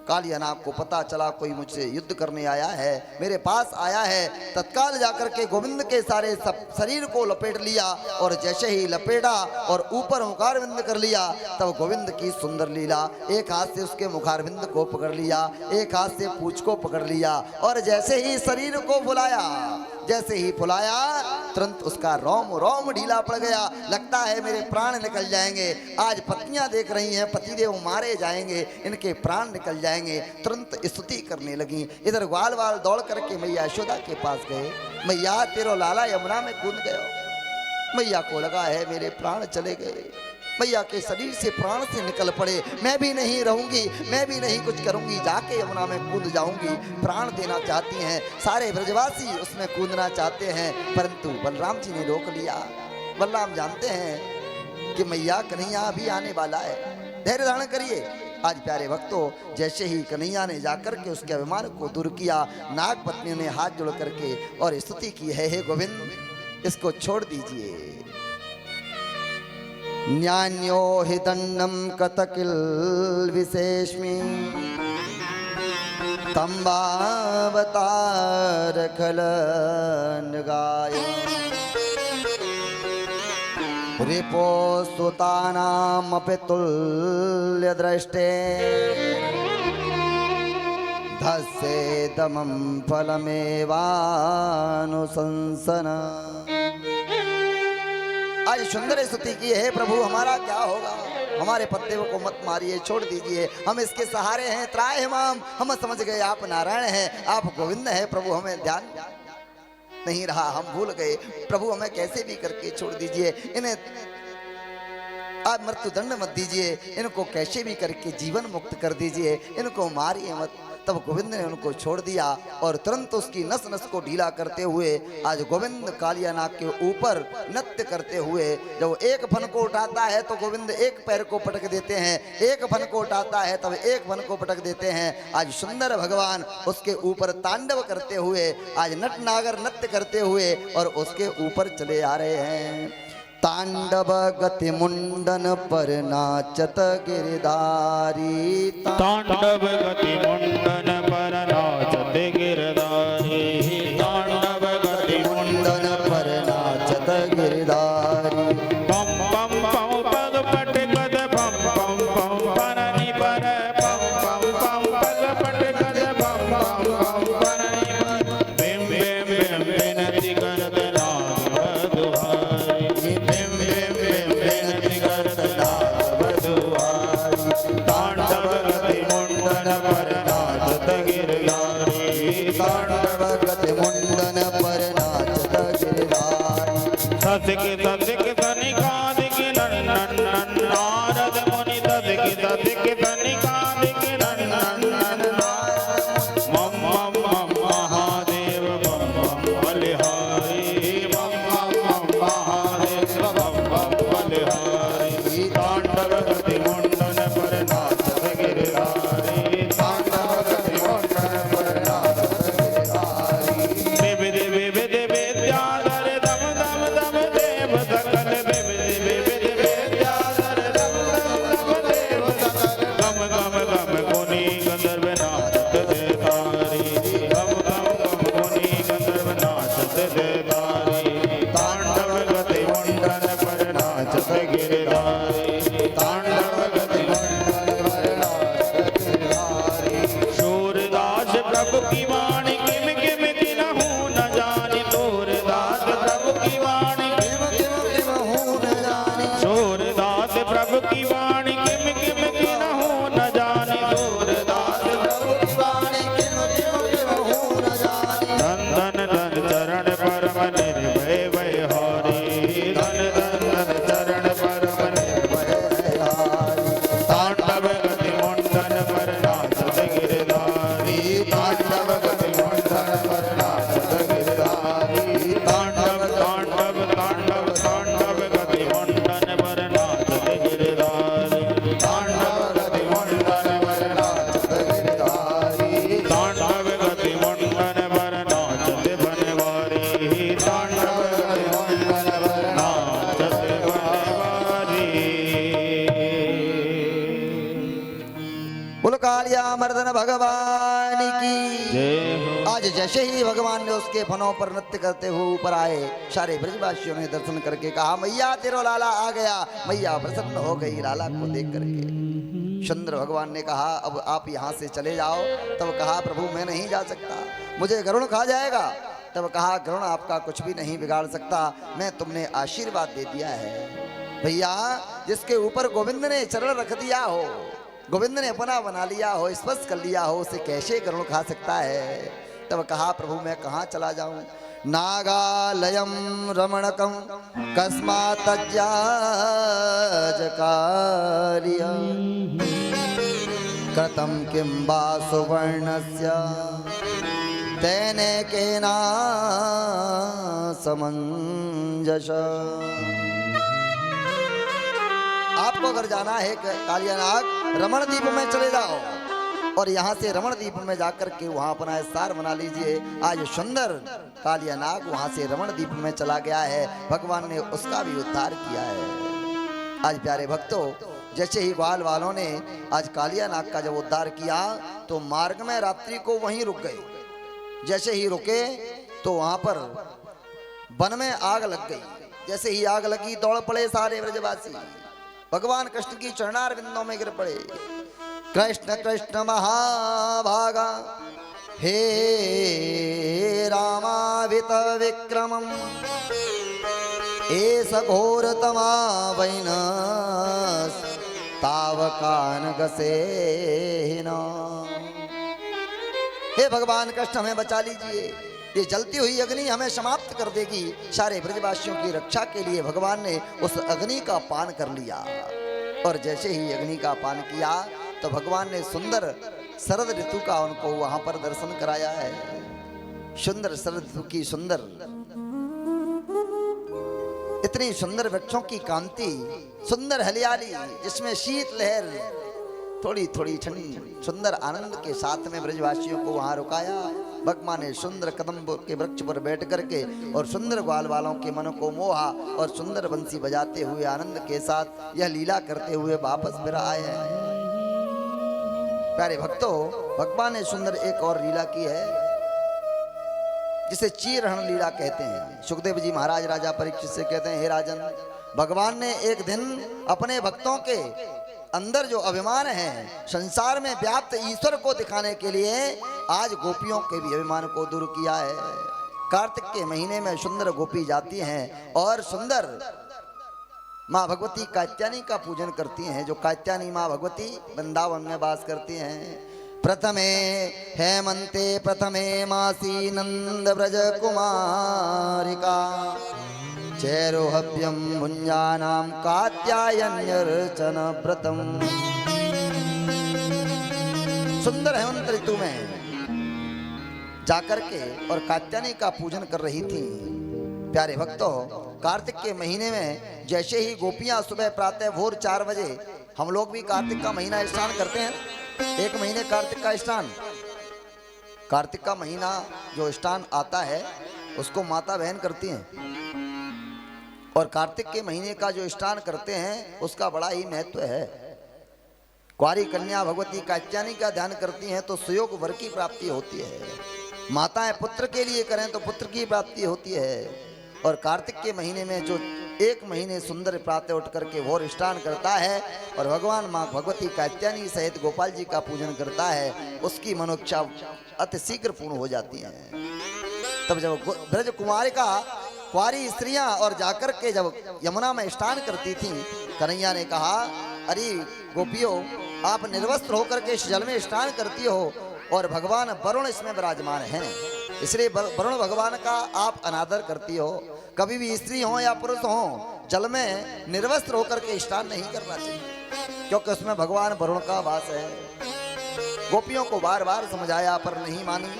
कालिया नाग को पता चला कोई मुझसे युद्ध करने आया है, मेरे पास आया है। तत्काल जाकर के गोविंद के सारे सब शरीर को लपेट लिया और जैसे ही लपेटा और ऊपर मुखारविंद कर लिया, तब गोविंद की सुंदर लीला, एक हाथ से उसके मुखारविंद को पकड़ लिया, एक हाथ से पूंछ को पकड़ लिया और जैसे ही शरीर को फुलाया, जैसे ही फुलाया तुरंत उसका रोम रोम ढीला पड़ गया। लगता है मेरे प्राण निकल जाएंगे। आज पत्नियां देख रही हैं पतिदेव मारे जाएंगे, इनके प्राण निकल जाएंगे। तुरंत स्तुति करने लगी। इधर ग्वाल वाल दौड़ करके मैया यशोदा के पास गए। मैया तेरो लाला यमुना में कूद गयो। मैया को लगा है मेरे प्राण चले गए, मैया के शरीर से प्राण से निकल पड़े, मैं भी नहीं रहूंगी, मैं भी नहीं कुछ करूंगी, जाके यमुना में कूद जाऊंगी। प्राण देना चाहती हैं, सारे ब्रजवासी उसमें कूदना चाहते हैं, परंतु बलराम जी ने रोक लिया। बलराम जानते हैं कि मैया कन्हैया अभी आने वाला है, धैर्य धारण करिए। आज प्यारे भक्तों, जैसे ही कन्हैया ने जाकर के उसके अभिमान को दूर किया, नाग पत्नी ने हाथ जोड़ करके और स्तुति की है, हे गोविंद इसको छोड़ दीजिए। न्यान्यो हि दंडम कतकिल विशेषमी तंबावतार खलन गाय रिपो सुतानाम अपि तुल्य दृष्टे धस्से दमं फलमेवानुशंसन। आज सुंदर स्तुति की है, प्रभु हमारा क्या होगा, हमारे पतिदेव को मत मारिए, छोड़ दीजिए, हम इसके सहारे हैं। त्राहि माम, हम समझ गए आप नारायण हैं, आप गोविंद हैं। प्रभु हमें ध्यान नहीं रहा, हम भूल गए। प्रभु हमें कैसे भी करके छोड़ दीजिए, इन्हें आप मृत्यु दंड मत दीजिए, इनको कैसे भी करके जीवन मुक्त कर दीजिए, इनको मारिए मत। तब गोविंद ने उनको छोड़ दिया और तुरंत उसकी नस नस को ढीला करते हुए आज गोविंद कालिया नाग के ऊपर नृत्य करते हुए, जब एक फन को उठाता है तो गोविंद एक पैर को पटक देते हैं, एक फन को उठाता है तब एक फन को पटक देते हैं। आज सुंदर भगवान उसके ऊपर तांडव करते हुए, आज नट नागर नृत्य करते हुए और उसके ऊपर चले आ रहे हैं। तांडव गति मुंडन पर नाचत गिरधारी तांडव गति मुंडन पर नाचत गिरधारी तांडव गति मुंडन पर नाचत गिरधारी पम पम पम पग पट गद पम पम पम परनि पर पम पम पम पग पट गद पम पम पम परनि पर बिम बिम बिम बिनति करत नाग दुहारी बिम बिम बिम बिनति करत नाग दुहारी तांडव गति मुंडन पर नाचत गिरधारी तांडव गति मुंडन पर नाचत गिरधारी सतिक सतिक तनिकादिक नन्नन नारद मुनि सतिक सतिक तनिकादिक नन्नन मम मम मम महादेव मम मम बलिहारी मम मम मम महादेव मम मम बलिहारी तांडव गति मुंडन पर नाचत गिरधारी तांडव गति मुंडन पर नाचत गिरधारी विविध विविध विद्याधर दम दम दम देव सकल विविध विविध विद्याधर दम दम दम देव सकल गम गम गम गुनी गंधर्व नाचत देतारी गम गम गम गुनी गंधर्व नाचत देतारी तांडव गति मुंडन पर नाचत गिरधारी तांडव गति मुंडन पर नाचत गिरधारी सूरदास प्रभु की वाणी किम किम किनहु न जानी सूरदास प्रभु की वाणी किम किम किनहु न जानी सूरदास प्रभु की वाणी किम किम किनहु न जानी सूरदास प्रभु की वाणी किम किम किनहु न जानी धन धन धन चरण परम निर्भय भयहारी धन धन धन चरण परम निर्भय भयहारी तांडव गति मुंडन पर नाचत गिरधारी तांडव गति मुंडन पर नाचत गिरधारी तांडव तांडव तांडव तांडव गति मुंडन पर नाचत गिरधारी तांडव गति मुंडन पर नाचत गिरधारी तांडव गति मुंडन पर नाचत बनवारी तांडव गति मुंडन पर नाचत बनवारी बोलो कालिया मर्दन भगवान की जय हो आज जैसे ही भगवान ने उसके फनों पर नृत्य करते हुए ऊपर आए सारे ब्रजवासियों ने दर्शन करके कहा मैया तेरो लाला आ गया। मैया प्रसन्न हो गई लाला को देख करके। चंद्र भगवान ने कहा अब आप यहाँ से चले जाओ। तब कहा प्रभु मैं नहीं जा सकता, मुझे गरुण खा जाएगा। तब कहा गरुण आपका कुछ भी नहीं बिगाड़ सकता, मैं तुमने आशीर्वाद दे दिया है। भैया जिसके ऊपर गोविंद ने चरण रख दिया हो, गोविंद ने अपना बना लिया हो, स्पर्श कर लिया हो, उसे कैसे गरुण खा सकता है। तब कहा प्रभु मैं कहाँ चला जाऊं। नागालयम रमणकम कस्मात्तज्जाजकार्य कृतं किं वा सुवर्णस्य तेने केना समंजस। आपको अगर जाना है कालियानाग रमणद्वीप में चले जाओ और यहाँ से रमणद्वीप में जाकर के वहाँ अपना स्थान बना लीजिए। आज सुंदर कालियानाग वहाँ से रमणद्वीप में चला गया है, भगवान ने उसका भी उद्धार किया है। आज प्यारे भक्तों जैसे ही ग्वाल वालों ने आज कालियानाग का जब उद्धार किया तो मार्ग में रात्रि को वहीं रुक गए। जैसे ही रुके तो वहाँ पर वन में आग लग गई। जैसे ही आग लगी दौड़ पड़े सारे ब्रजवासी, भगवान कृष्ण की चरणार बिंदों में गिर पड़े। कृष्ण कृष्ण महाभागा हे रामावित विक्रमम एस घोरतमा वैनस तावकान गसेना। हे भगवान कृष्ण हमें बचा लीजिए, ये जलती हुई अग्नि हमें समाप्त कर देगी। सारे ब्रजवासियों की रक्षा के लिए भगवान ने उस अग्नि का पान कर लिया और जैसे ही अग्नि का पान किया तो भगवान ने सुंदर शरद ऋतु का उनको वहां पर दर्शन कराया है। सुंदर शरद ऋतु की सुंदर इतनी सुंदर वृक्षों की कांति, सुंदर हरियाली जिसमें शीत लहर थोड़ी थोड़ी ठंडी सुंदर आनंद के साथ में ब्रजवासियों को वहां रुकाया। भगवान ने सुंदर कदम के वृक्ष पर बैठ करके और सुंदर ग्वाल वालों के मन को मोहा और सुंदर बंसी बजाते हुए आनंद के साथ यह लीला करते हुए वापस फिर आए हैं। प्यारे भक्तों, भगवान ने सुंदर एक और लीला की है जिसे चीरहरण लीला कहते हैं। सुखदेव जी महाराज राजा परीक्षित से कहते हैं, हे राजन, भगवान ने एक दिन अपने भक्तों के अंदर जो अभिमान है संसार में व्याप्त ईश्वर को दिखाने के लिए आज गोपियों के भी अभिमान को दूर किया है। कार्तिक के महीने में सुंदर गोपी जाती हैं और सुंदर माँ भगवती कात्यायनी का पूजन करती हैं। जो कात्यायनी माँ भगवती वृंदावन में वास करती हैं। प्रथमे हेमंते प्रथमे मासी नंद ब्रज कुमारिका चैरोहव्यम मुञ्जानां कात्यायन्यर्चन व्रतम। सुंदर हेमंत ऋतु में जाकर के और कात्यायनी का पूजन कर रही थी। प्यारे भक्तों, कार्तिक के महीने में जैसे ही गोपियां सुबह प्रातः भोर 4 बजे, हम लोग भी कार्तिक का महीना स्नान करते हैं। एक महीने कार्तिक का स्नान, कार्तिक का महीना जो स्नान आता है उसको माता बहन करती हैं और कार्तिक के महीने का जो स्नान करते हैं उसका बड़ा ही महत्व है। कुंवारी कन्या भगवती कात्यायनी का ध्यान करती हैं तो सुयोग वर की प्राप्ति होती है। माताएं पुत्र के लिए करें तो पुत्र की प्राप्ति होती है। और कार्तिक के महीने में जो एक महीने सुंदर प्रातः उठ करके भोर स्नान करता है और भगवान माँ भगवती कात्यायनी सहित गोपाल जी का पूजन करता है, उसकी मनोच्छा अति शीघ्र पूर्ण हो जाती है। तब जब ब्रज कुमारिका कुंवारी स्त्रियां और जाकर के जब यमुना में स्नान करती थी, कन्हैया ने कहा, अरे गोपियों, आप निर्वस्त्र होकर के इस जल में स्नान करती हो और भगवान वरुण इसमें विराजमान हैं, इसलिए वरुण भगवान का आप अनादर करती हो। कभी भी स्त्री हो या पुरुष हो, जल में निर्वस्त्र होकर के स्नान नहीं करना चाहिए, क्योंकि उसमें भगवान वरुण का वास है। गोपियों को बार बार समझाया पर नहीं मानी।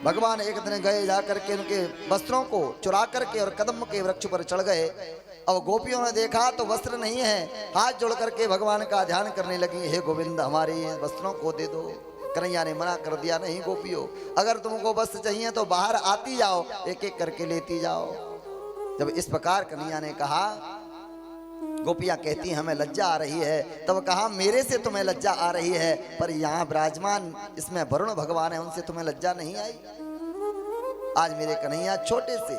भगवान एक दिन गए, जाकर के उनके वस्त्रों को चुरा करके और कदम के वृक्ष पर चढ़ गए। अब गोपियों ने देखा तो वस्त्र नहीं है, हाथ जोड़ करके भगवान का ध्यान करने लगी, हे गोविंद, हमारे वस्त्रों को दे दो। कन्हैया ने मना कर दिया, नहीं गोपियों, अगर तुमको वस्त्र चाहिए तो बाहर आती जाओ, एक एक करके लेती जाओ। जब इस प्रकार कन्हैया ने कहा, गोपियां कहती हमें लज्जा आ रही है। तब कहा, मेरे से तुम्हें लज्जा आ रही है, पर यहाँ विराजमान इसमें वरुण भगवान है, उनसे तुम्हें लज्जा नहीं आई। आज मेरे कन्हैया छोटे से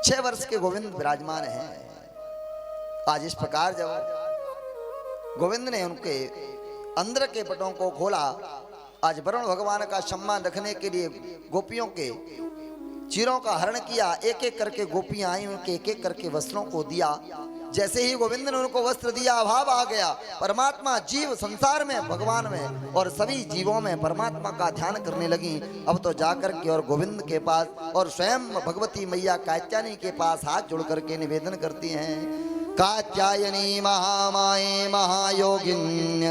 6 वर्ष के गोविंद विराजमान हैं। आज इस प्रकार जब गोविंद ने उनके अंदर के पटों को खोला, आज वरुण भगवान का सम्मान रखने के लिए गोपियों के चीरों का हरण किया। एक एक करके गोपियां आई, उनके एक एक करके वस्त्रों को दिया। जैसे ही गोविंद ने उनको वस्त्र दिया, अभाव आ गया। परमात्मा जीव संसार में, भगवान में और सभी जीवों में परमात्मा का ध्यान करने लगी। अब तो जाकर के और गोविंद के पास और स्वयं भगवती मैया कात्यायनी के पास हाथ जोड़ करके निवेदन करती हैं, कात्यायनी महामाये महायोगिन्यधीश्वरी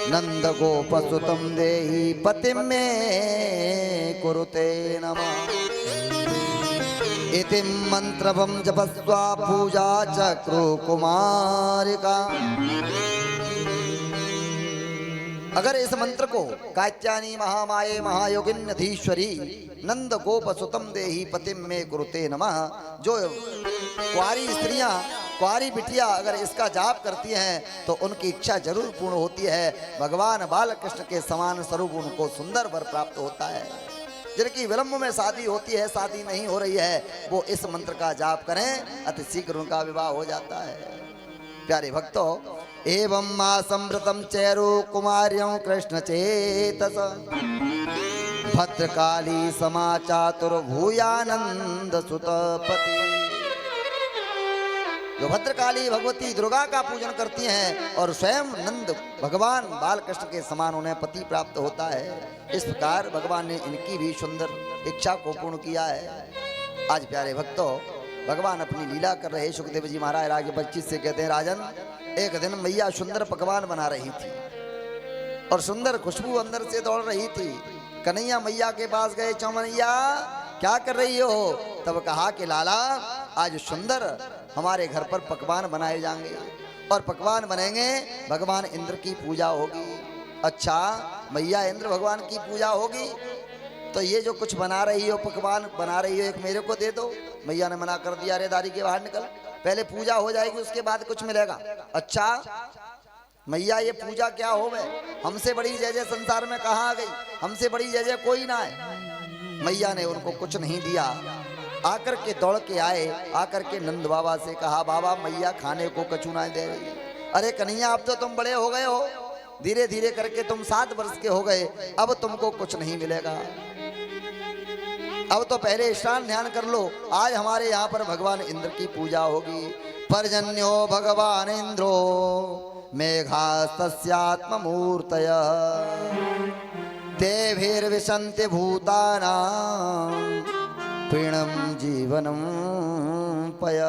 नंद गोपसुतं देहि पतिं मे कुरुते नमः। इति मंत्रभं जपस्वा पूजा चक्रु कुमारिका। अगर इस मंत्र को कात्यायनी महामाये महायोगिन्यधीश्वरी नंद गोपसुतं देहि पतिं मे कुरुते नमः, जो कुंवारी स्त्रियां, कुंवारी बिटिया अगर इसका जाप करती हैं तो उनकी इच्छा जरूर पूर्ण होती है। भगवान बालकृष्ण के समान स्वरूप उनको सुंदर वर प्राप्त होता है। जिनकी विलंब में शादी होती है, शादी नहीं हो रही है, वो इस मंत्र का जाप करें, अति शीघ्र उनका विवाह हो जाता है। प्यारे भक्तों, एवं मासमृतम चैरो कुमार्यों कृष्ण चेतस भद्रकाली समाचातुर्भूयानंद सुतपति। जो भद्रकाली भगवती दुर्गा का पूजन करती हैं और स्वयं नंद भगवान बालकृष्ण के समान उन्हें पति प्राप्त होता है। इस प्रकार भगवान ने इनकी भी सुंदर इच्छा को पूर्ण किया है। आज प्यारे भक्तों, भगवान अपनी लीला कर रहे। सुखदेव जी महाराज राग 25 से कहते हैं, राजन, एक दिन मैया सुंदर पकवान बना रही थी और सुंदर खुशबू अंदर से दौड़ रही थी। कन्हैया मैया के पास गए, चौमैया क्या कर रही हो? तब कहा कि लाला, आज सुंदर हमारे घर पर पकवान बनाए जाएंगे और पकवान बनेंगे, भगवान इंद्र की पूजा होगी। अच्छा मैया इंद्र भगवान की पूजा होगी तो ये जो कुछ बना रही हो, पकवान बना रही हो, एक मेरे को दे दो। मैया ने मना कर दिया, अरे दारी के बाहर निकल, पहले पूजा हो जाएगी उसके बाद कुछ मिलेगा। अच्छा मैया ये पूजा क्या हो गए, हमसे बड़ी जय जय संसार में कहाँ आ गई, हमसे बड़ी जय जय कोई ना है। मैया ने उनको कुछ नहीं दिया, आकर के दौड़ के आए, आकर के नंद बाबा से कहा, बाबा मैया खाने को कछु ना दे रही। अरे कन्हैया अब तो तुम बड़े हो गए हो, धीरे धीरे करके तुम 7 वर्ष के हो गए, अब तुमको कुछ नहीं मिलेगा, अब तो पहले स्नान ध्यान कर लो। आज हमारे यहाँ पर भगवान इंद्र की पूजा होगी। पर्जन्यो भगवान इंद्रो मेघा तस्यात्म मूर्तय देवीर्विशन्ति भूतानां पीणम जीवनम पय।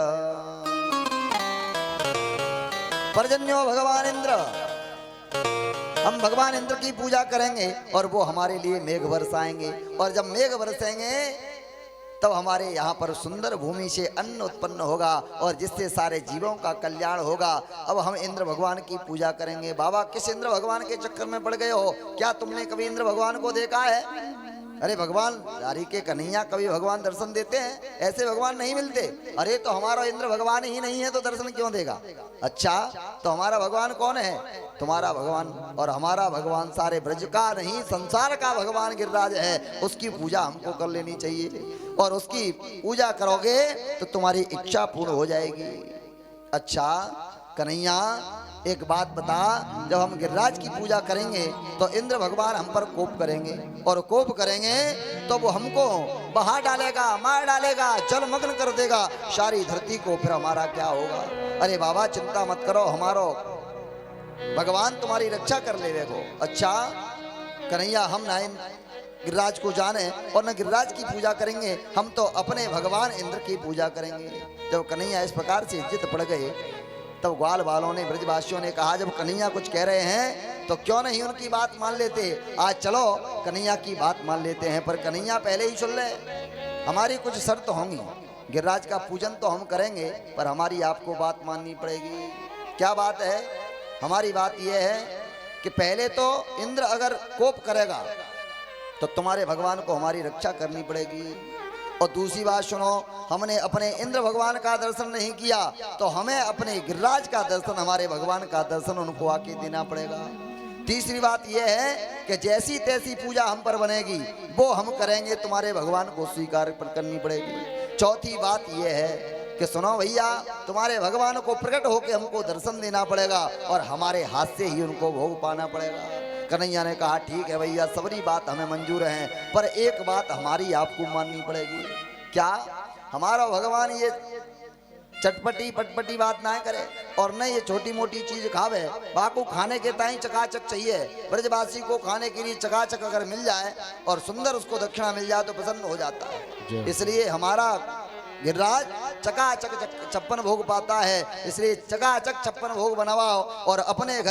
पर्जन्यो भगवान इंद्र, हम भगवान इंद्र की पूजा करेंगे और वो हमारे लिए मेघ बरसाएंगे, और जब मेघ बरसेंगे तब हमारे यहाँ पर सुंदर भूमि से अन्न उत्पन्न होगा और जिससे सारे जीवों का कल्याण होगा। अब हम इंद्र भगवान की पूजा करेंगे। बाबा किस इंद्र भगवान के चक्कर में पड़ गए हो, क्या तुमने कभी इंद्र भगवान को देखा है? अरे भगवान दारी के कन्हैया कभी भगवान दर्शन देते हैं? ऐसे भगवान नहीं मिलते। अरे तो हमारा इंद्र भगवान ही नहीं है तो दर्शन क्यों देगा? अच्छा तो हमारा भगवान कौन है? तुम्हारा भगवान और हमारा भगवान सारे ब्रज का नहीं संसार का भगवान गिरिराज है, उसकी पूजा हमको कर लेनी चाहिए और उसकी पूजा करोगे तो तुम्हारी इच्छा पूर्ण हो जाएगी। अच्छा कन्हैया एक बात बता, जब हम गिरिराज की पूजा करेंगे तो इंद्र भगवान हम पर कोप करेंगे और कोप करेंगे तो वो हमको बहा डालेगा, मार डालेगा, जलमग्न कर देगा सारी धरती को, फिर हमारा क्या होगा? अरे बाबा चिंता मत करो, हमारो भगवान तुम्हारी रक्षा कर लेगो। अच्छा कन्हैया हम ना गिरिराज को जाने और न गिरिराज की पूजा करेंगे, हम तो अपने भगवान इंद्र की पूजा करेंगे। जब कन्हैया इस प्रकार से जिद पड़ गए तब ग्वाल वालों ने, ब्रजवासियों ने कहा, जब कन्हैया कुछ कह रहे हैं तो क्यों नहीं उनकी बात मान लेते, आज चलो कन्हैया की बात मान लेते हैं। पर कन्हैया पहले ही सुन ले, हमारी कुछ शर्त होंगी, गिरिराज का पूजन तो हम करेंगे पर हमारी आपको बात माननी पड़ेगी। क्या बात है? हमारी बात यह है कि पहले तो इंद्र अगर कोप करेगा तो तुम्हारे भगवान को हमारी रक्षा करनी पड़ेगी, और दूसरी बात सुनो, हमने अपने इंद्र भगवान का दर्शन नहीं किया तो हमें अपने गिरिराज का दर्शन, हमारे भगवान का दर्शन उनको आके देना पड़ेगा। तीसरी बात यह है कि जैसी तैसी पूजा हम पर बनेगी वो हम करेंगे, तुम्हारे भगवान को स्वीकार करनी पड़ेगी। चौथी बात यह है कि सुनो भैया, तुम्हारे भगवान को प्रकट होकर हमको दर्शन देना पड़ेगा और हमारे हाथ से ही उनको भोग पाना पड़ेगा। कन्हैया ने कहा ठीक है भैया, सबरी बात हमें मंजूर है, पर एक बात हमारी आपको माननी पड़ेगी। क्या? हमारा भगवान ये चटपटी पटपटी बात ना करे और न ये छोटी मोटी चीज खावे, बाको खाने के ताई चकाचक चाहिए। ब्रजवासी को खाने के लिए चकाचक अगर मिल जाए और सुंदर उसको दक्षिणा मिल जाए तो प्रसन्न हो जाता है। इसलिए हमारा गिरिराज चकाचक 56 भोग पाता है, इसलिए चकाचक 56 भोग बनवाओ और अपने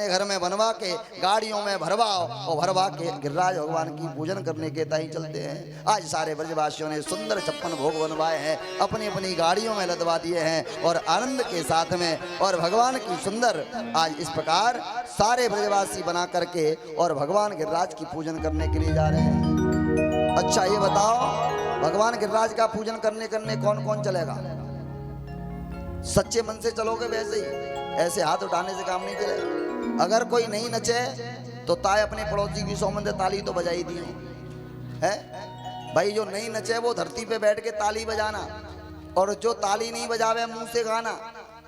घर में बनवा के गाड़ियों में भरवाओ और भरवा के गिरिराज भगवान की पूजन करने के ताई चलते हैं। आज सारे ब्रजवासियों ने सुंदर 56 भोग बनवाए हैं, अपनी अपनी गाड़ियों में लदवा दिए हैं और आनंद के साथ में और भगवान की सुंदर आज इस प्रकार सारे ब्रजवासी बना करके और भगवान गिरिराज की पूजन करने के लिए जा रहे हैं। अच्छा ये बताओ, भगवान गिरिराज का पूजन करने कौन कौन चलेगा? सच्चे मन से चलोगे वैसे ही, ऐसे हाथ उठाने से काम नहीं चलेगा। अगर कोई नहीं नचे तो ताए अपने पड़ोसी की सौमंद ताली तो बजाई दी है भाई। जो नहीं नचे वो धरती पे बैठ के ताली बजाना, और जो ताली नहीं बजावे मुंह से गाना,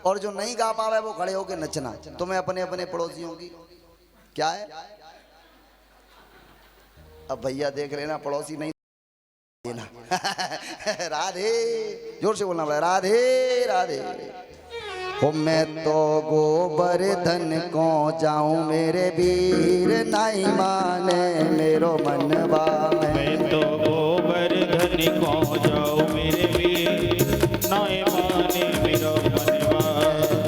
और जो नहीं गा पावे वो खड़े होके नचना। तुम्हें अपने अपने पड़ोसियों की क्या है? अब भैया देख लेना, पड़ोसी नहीं देना राधे, जोर से बोलना पड़ेगा, राधे राधे। हो मैं तो गोवर्धन को जाऊं मेरे वीर, नहीं माने मेरो मनवा में। मैं तो गोवर्धन को जाऊं मेरे वीर, नहीं माने मेरो मनवा।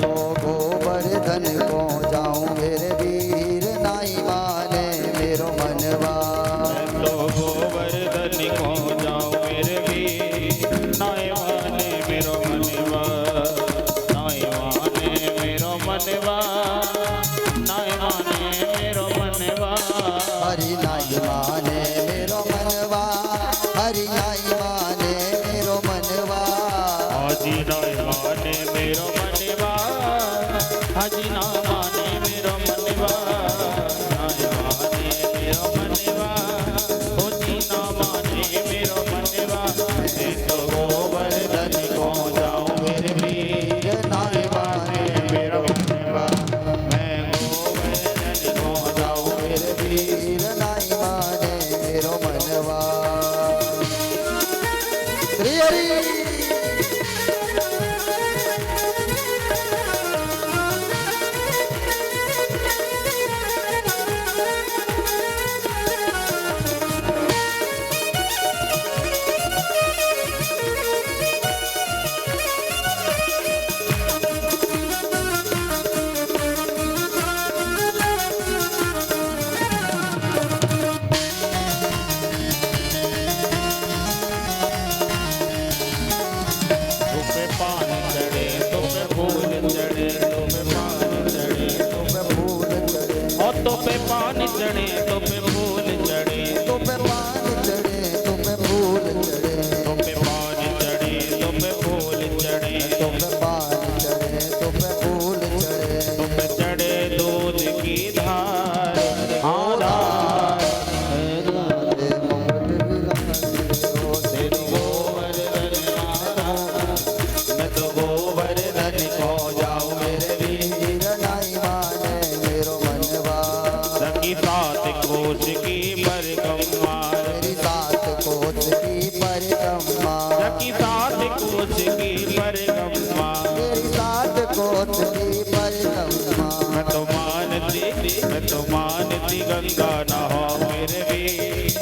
तो गोवर्धन को जाऊं मेरे वीर, नहीं माने मेरो मनवा। मैं तो गोवर्धन को जाऊं मेरे वीर, नहीं माने मेरो मनवा। मनवा नाय माने मेरो मनवा हरि नाई माने मेरो मनवा हरि नाई माने मेरो मनवा हाजी नाय माने मेरो मनवा हाजी ना माने मेरो मनवा नाय माने मेरो मनवा हाजी ना माने मेरो मनवा मैं तो गोवर्धन को जाऊं मेरे वीर नाय माने मेरो मनवा मैं गोवर्धन को जाऊं मेरे वीर वीर नाई माने मेरो मनवा श्री हरि तुपे पान चढ़े तुपे फूल चढ़े तुपे पान चढ़े तुम्हें फूल चढ़े और तुपे पान चढ़े तुपे फूल चढ़े तुम्हें पान चढ़े तुम्हें फूल चढ़े तुपे पान चढ़े तुपे फूल चढ़े तुम्हें पान चढ़े तुम्हें फूल चढ़े तुपे चढ़े दूध की धार आधार तेरे गोवर्धन माता मैं तो गोवर्धन को जाऊं मेरे वीर वीर नाई माने मेरो मनवा संगी सात कोश की परिक्रमा मेरी सात कोस की परिक्रमा सखी सात कोश की परिक्रमा मेरी सात कोस की परिक्रमा मैं तो मानती गंगा नहा मेरे वीर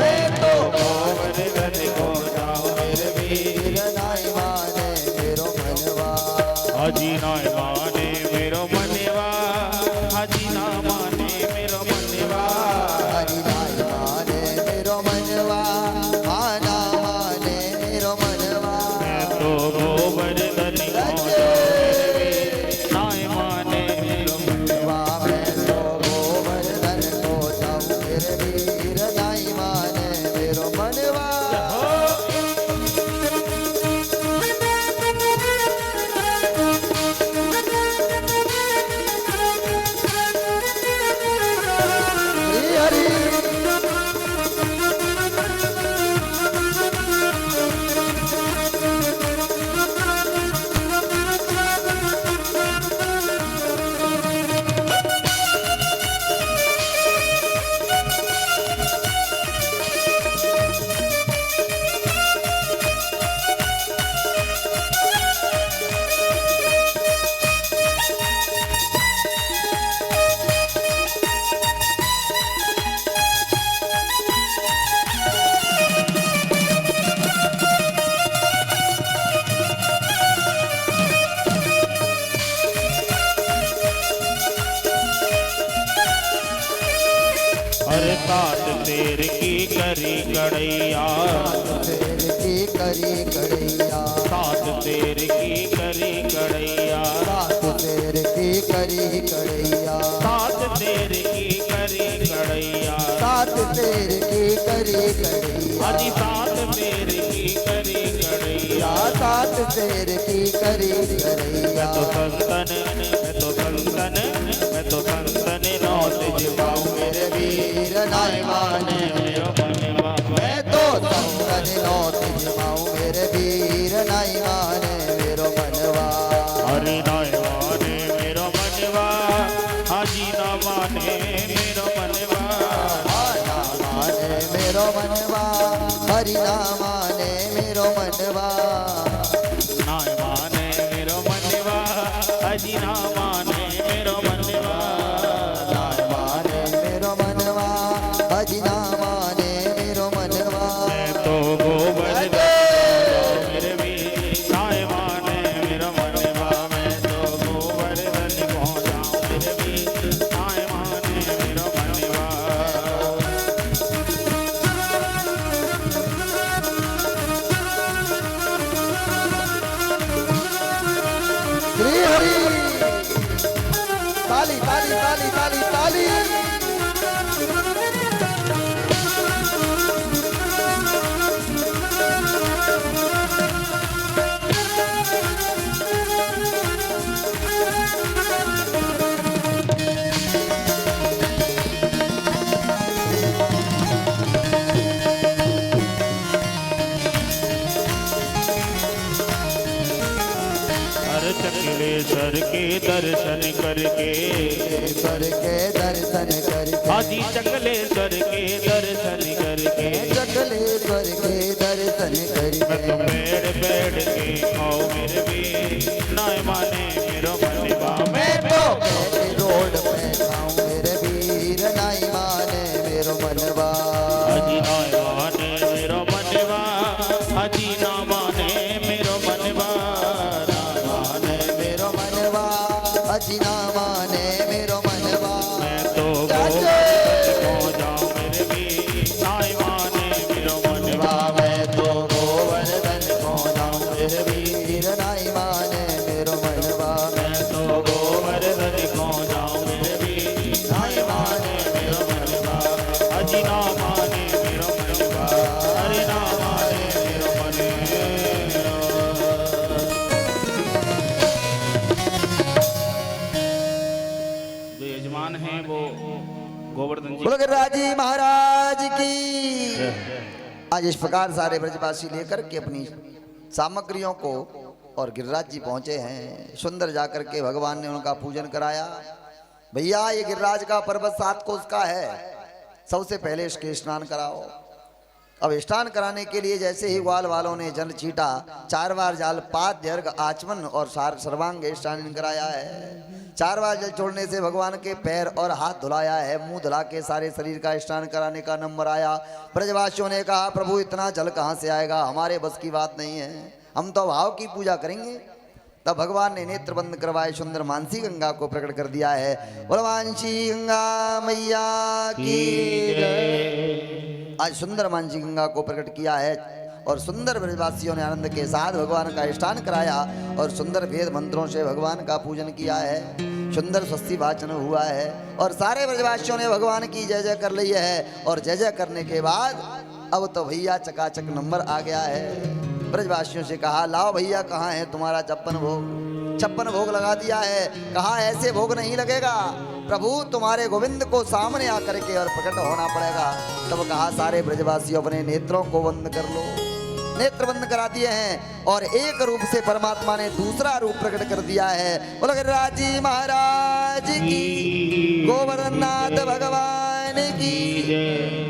मैं तो गोवर्धन को जाऊं मेरे वीर वीर नाई माने मेरो मनवा हाजी नाय माने मेरो मनवा हाजी ना माने मेरो मनवा हरि नाई माने मेरो मनवा माना माने मेरो मनवा मैं तो गोवर्धन को जाऊं मेरे वीर नाय माने मेरो मनवा मैं तो गोवर्धन को जाऊं मेरे वीर नाई माने मेरो मनवा श्री हरि अरे तात तेर की करी कड़ैया तेर की करी कड़ैया तात तेर की करी कड़ैया सात तेर की करी कड़ैया तात तेर की करी कड़ैया सात तेर की करी कड़ैया अजी तात तेर की करी कड़ैया सात तेर की करी कड़ैया मैं तो संतन मैं तो संतन मैं तो संतन लौट जाऊं मेरे वीर नाय माने मेरो मनवा मैं तो संतन लौट जमाऊं मेरे वीर नाई माने मेरो मनवा हरि नाय माने मेरो मनवा हाजी ना माने मेरो मनवा ना माने मेरो मनवा हरि ना माने मेरो मनवा नाय माने मेरो मनवा हाजी ना माने मेरो मनवा ना माने मेरो मनवा हरि ना माने मेरो मनवा मैं तो गोवर्धन मेरे वीर नाय माने मेरो मनवा मैं तो गोवर्धन को जाऊं मेरे वीर नाय माने मेरो मनवा श्री हरि। ताली ताली ताली ताली ताली। चकलेश्वर के दर्शन करके ईश्वर के दर्शन करके आदि चकलेश्वर के दर्शन करके चकलेश्वर के दर्शन मैं तो करके बैठ के आओ मेरे भी ना माने मेरो मनवा मैं तो रोड पे खाऊं मेरे वीर नाई माने मेरो मनवा। अजी ना माने मेरो मनवा अजी ना माने मेरो मनवा अजी ना माने मेरो मनवा। मैं तो गोवर्धन को जाऊं मेरे भी नाई माने मेरो मनवा मैं तो गोवर्धन को जाऊं मेरे वीर नाई माने मेरो मनवा। मैं तो गोवर्धन को जाऊं मेरे भी नाई माने मेरो मनवा अजी ना माने मेरो मनवा अरे ना माने मेरो मनवा। जो यजमान हैं वो गोवर्धन जी बोलो गिरिराजी महाराज की। आज इस प्रकार सारे ब्रजवासी लेकर के अपनी सामग्रियों को और गिरिराज जी पहुंचे हैं। सुंदर जाकर के भगवान ने उनका पूजन कराया। भैया ये गिरिराज का पर्वत 7 कोस का है, सबसे पहले इसके स्नान कराओ। अब स्नान कराने के लिए जैसे ही ग्वाल वालों ने जल छीटा, 4 बार जाल पात दीर्घ आचमन और सर्वांग स्नान कराया है। 4 बार जल छोड़ने से भगवान के पैर और हाथ धुलाया है। मुंह धुला के सारे शरीर का स्नान कराने का नंबर आया। ब्रजवासियों ने कहा प्रभु इतना जल कहाँ से आएगा, हमारे बस की बात नहीं है, हम तो भाव की पूजा करेंगे। तब भगवान ने नेत्र बंद करवाए सुंदर मानसी गंगा को प्रकट कर दिया है। बोलो मानसी गंगा मैया की जय। आज सुंदर मानसी गंगा को प्रकट किया है और सुंदर ब्रजवासियों ने आनंद के साथ भगवान का स्नान कराया और सुंदर वेद मंत्रों से भगवान का पूजन किया है। सुंदर स्वस्ति वाचन हुआ है और सारे ब्रजवासियों ने भगवान की जय जय कर ली है। और जय जय करने के बाद अब तो भैया चकाचक नंबर आ गया है। ब्रजवासियों से कहा लाओ भैया कहाँ है तुम्हारा 56 भोग। 56 भोग लगा दिया है। कहा ऐसे भोग नहीं लगेगा प्रभु, तुम्हारे गोविंद को सामने आकर के और प्रकट होना पड़ेगा। तब कहा सारे ब्रजवासी अपने नेत्रों को बंद कर लो। नेत्र बंद करा दिए हैं और एक रूप से परमात्मा ने दूसरा रूप प्रकट कर दिया है। बोलो गिरिराजी महाराज की, गोवर्धननाथ भगवान की।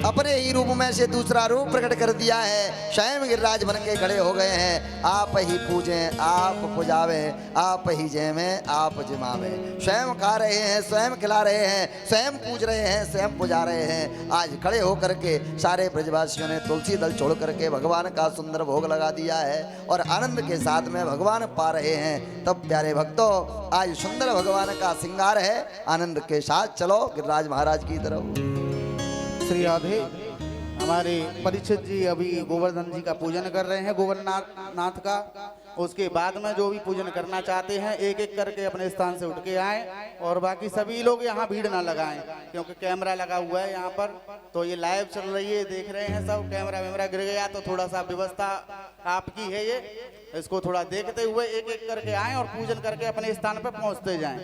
अपने ही रूप में से दूसरा रूप प्रकट कर दिया है। स्वयं गिरिराज बन के खड़े हो गए हैं। आप ही पूजें आप पुजावे, आप ही जयमें आप जिमावे। स्वयं खा रहे हैं, स्वयं खिला रहे हैं, स्वयं पूज रहे हैं, स्वयं पुजा रहे हैं। आज खड़े होकर के सारे ब्रजवासियों ने तुलसी दल छोड़ करके भगवान का सुंदर भोग लगा दिया है और आनंद के साथ में भगवान पा रहे हैं। तब प्यारे भक्तों आज सुंदर भगवान का श्रृंगार है। आनंद के साथ चलो गिरिराज महाराज की तरफ। श्री राधे। हमारे परीक्षित जी अभी गोवर्धन जी का पूजन कर रहे हैं, गोवर्धन नाथ का। उसके बाद में जो भी पूजन करना चाहते हैं एक एक करके अपने स्थान से उठ के आए और बाकी सभी लोग यहाँ भीड़ ना लगाएं क्योंकि कैमरा लगा हुआ है यहाँ पर। तो ये लाइव चल रही है, देख रहे हैं सब। कैमरा वैमरा गिर गया तो थोड़ा सा व्यवस्था आपकी है ये, इसको थोड़ा देखते हुए एक एक करके आए और पूजन करके अपने स्थान पर पहुँचते जाएं।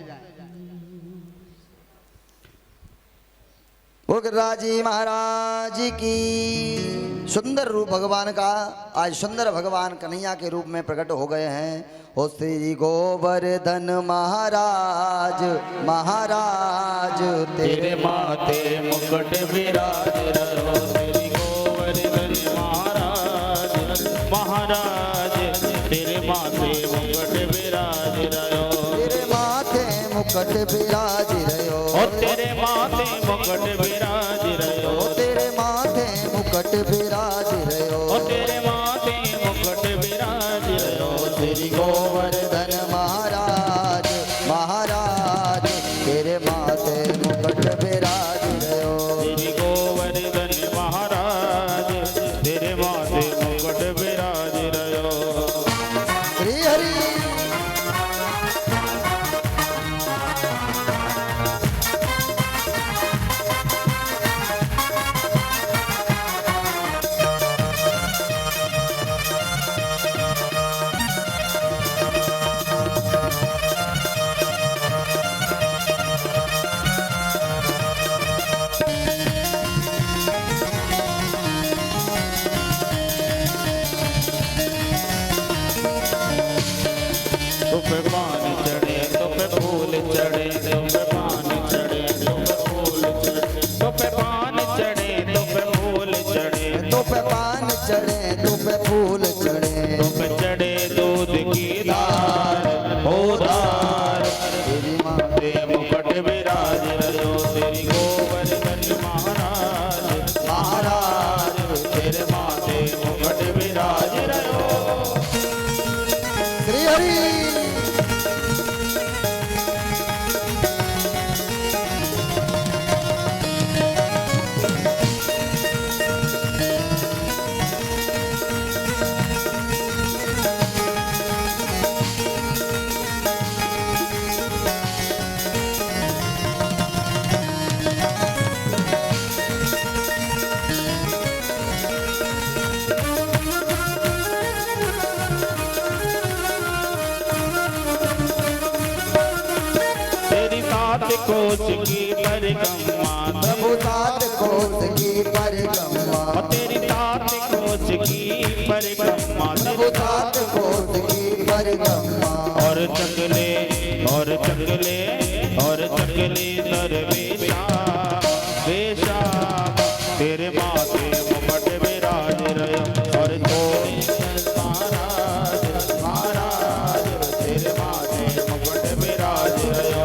गिरिराजी महाराज की। सुंदर रूप भगवान का आज सुंदर भगवान कन्हैया के रूप में प्रकट हो गए हैं। हो श्री गोवर्धन महाराज महाराज तेरे माथे मुकुट विराज रहो। श्री गोवर्धन महाराज महाराज तेरे माथे मुकुट विराज रहो। तेरे माथे मुकुट विराज रहो। और तेरे माथे मुकुट विराज रहो। तेरे माथे मुकुट विराज रहो। और तेरे माथे मुकुट विराज रहो। श्री गोवर्धन महाराज महाराज तेरे माथे मुकुट विराज रहो। श्री गोवर्धन महाराज तेरे माथे मुकुट विराज रहो। श्री हरि तुम पे पानी चढ़े तुम पे फूल चढ़े तुम पे पानी चढ़े तुम पे फूल चढ़े तुम पे पानी चढ़े तुम पे फूल चढ़े तो पे पान चढ़े तो पे फूल चढ़े तुम पे चढ़े दूध की धार हो धार तेरी माँ ते मुकुट विराज रहो तेरी गोवर्धन महाराज महाराज तेरे माथे मुकुट विराज रहो श्री हरि तेरी सात कोस की परिक्रमा प्रभु सात कोस की परिक्रमा और तेरी सात कोस की परिक्रमा प्रभु सात कोस की परिक्रमा और चकले और चकले और चकले दरवेशा वेशा तेरे माथे मुकुट विराज रहे और तोरे महाराज महाराज तेरे माथे मुकुट विराज रहे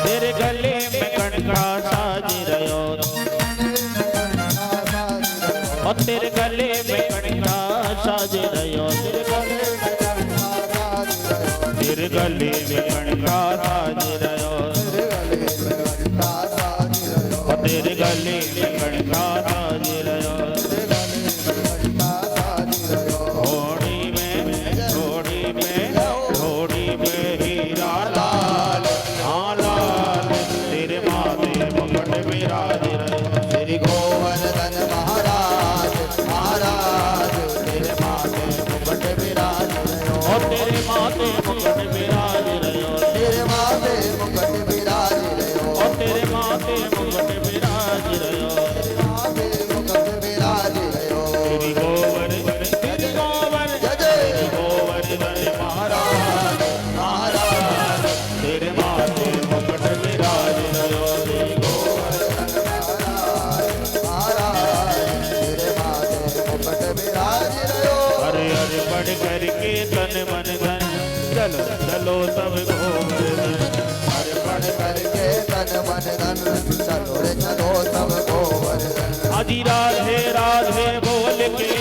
तेरे गले में कणका साज रहो और तेरे गले में कणका साज रहो तेरे गले में कणका साज रहो और तेरे गले में कणका साज रहो घोड़ी में हीरा लाल हाँ लाल तेरे माथे मुकुट विराज रहे श्री गोवर्धन महाराज महाराज तेरे माथे मुकुट विराज रहो और तेरे माथे मुकुट विराज रहे तेरे माथे मुकुट विराज रहो और तेरे माथे मुकुट विराज रहे माथे मुकुट विराज रहो तेरी गोवर्धन तेरी गोवर्धन महाराज महाराज तेरे माथे मुकुट विराज रहे तेरी गोवर्धन महाराज तेरे माथे मुकुट विराज रहो हरे हरे पढ़ करके तन मन धन चलो चलो सब गोवर्धन हरे पढ़ करके तन मन धन चलो रे चलो सब गोवर्धन आदि राधे राधे बोल के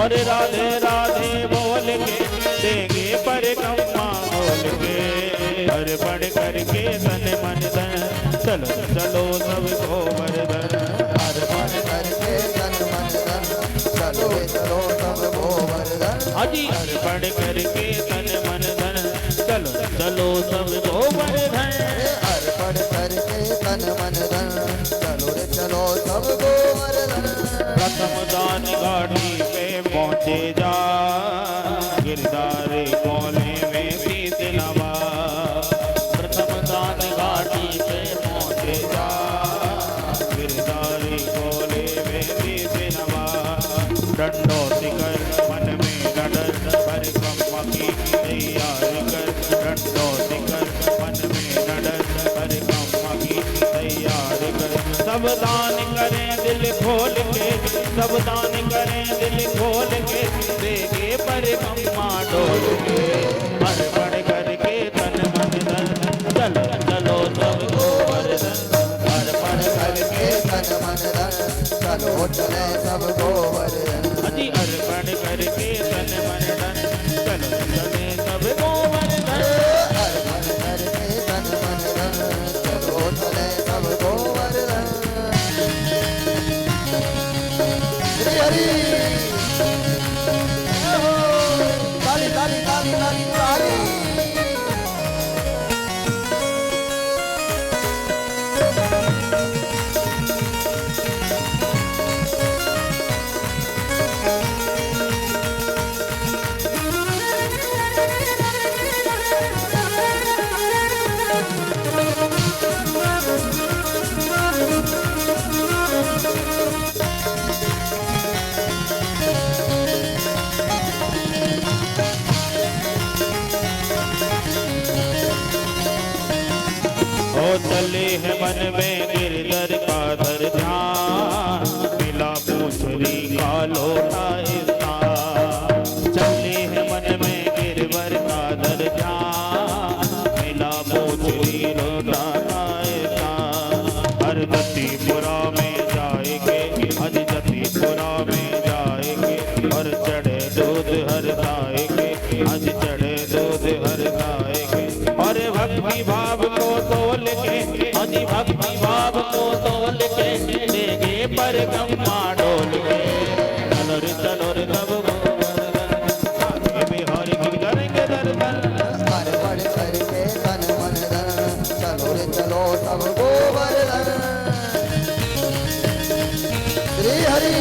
और राधे राधे बोल के देंगे परिक्रमा बोल के हर पढ़ करके तन मन धन चलो चलो सब गोवर्धन हर पढ़ करके तन मन धन चलो रे चलो सब गोवर्धन आदि हर पढ़ करके तन मन धन चलो चलो सब गोवर्धन हर पढ़ करके तन मन धन चलो रे चलो सब गोवर्धन प्रथम दान गाड़ी पे पहुँचे जा गिरधारी कोले में पीत नवा प्रथम दान गाड़ी पे पहुँचे जा गिरधारी कोले में पीत नवा दंडोती कर मन में डर परिक्रमा की तैयारी कर दंडोती कर मन में डर परिक्रमा की तैयारी कर सब दान करें दिल खोल के सब दान करें दिल खोल के देगे परिक्रमा डोल के हर पढ़ करके तन मन धन चलो चलो सब गोवर्धन हर पढ़ करके तन मन धन चलो चले सब गोवर्धन अति हर पढ़ करके तन मन धन चलो चले सब गोवर्धन हर पढ़ करके तन मन धन चलो चले सब गोवर्धन चले हैं मन में गिरधर का धर ध्यान, मिला पूछरी का लोटा स्नान। चले हैं मन में गिरधर का धर ध्यान, मिला पूछरी लोटा स्नान। हर जतीपुरा में जाएंगे, हर जतीपुरा में जाएंगे, और चढ़े दूध हर खाएंगे, आज चढ़े दूध हर खाएंगे। और भक्ति भाव को तोल के, अति भक्ति भाव को तोल के, देगे पर गम्मा डोल के। चलो रे तब बिहारी की करेंगे दर्शन, हर बड़ करके तन मन धन, चलो रे चलो तब गोवर्धन। श्री हरि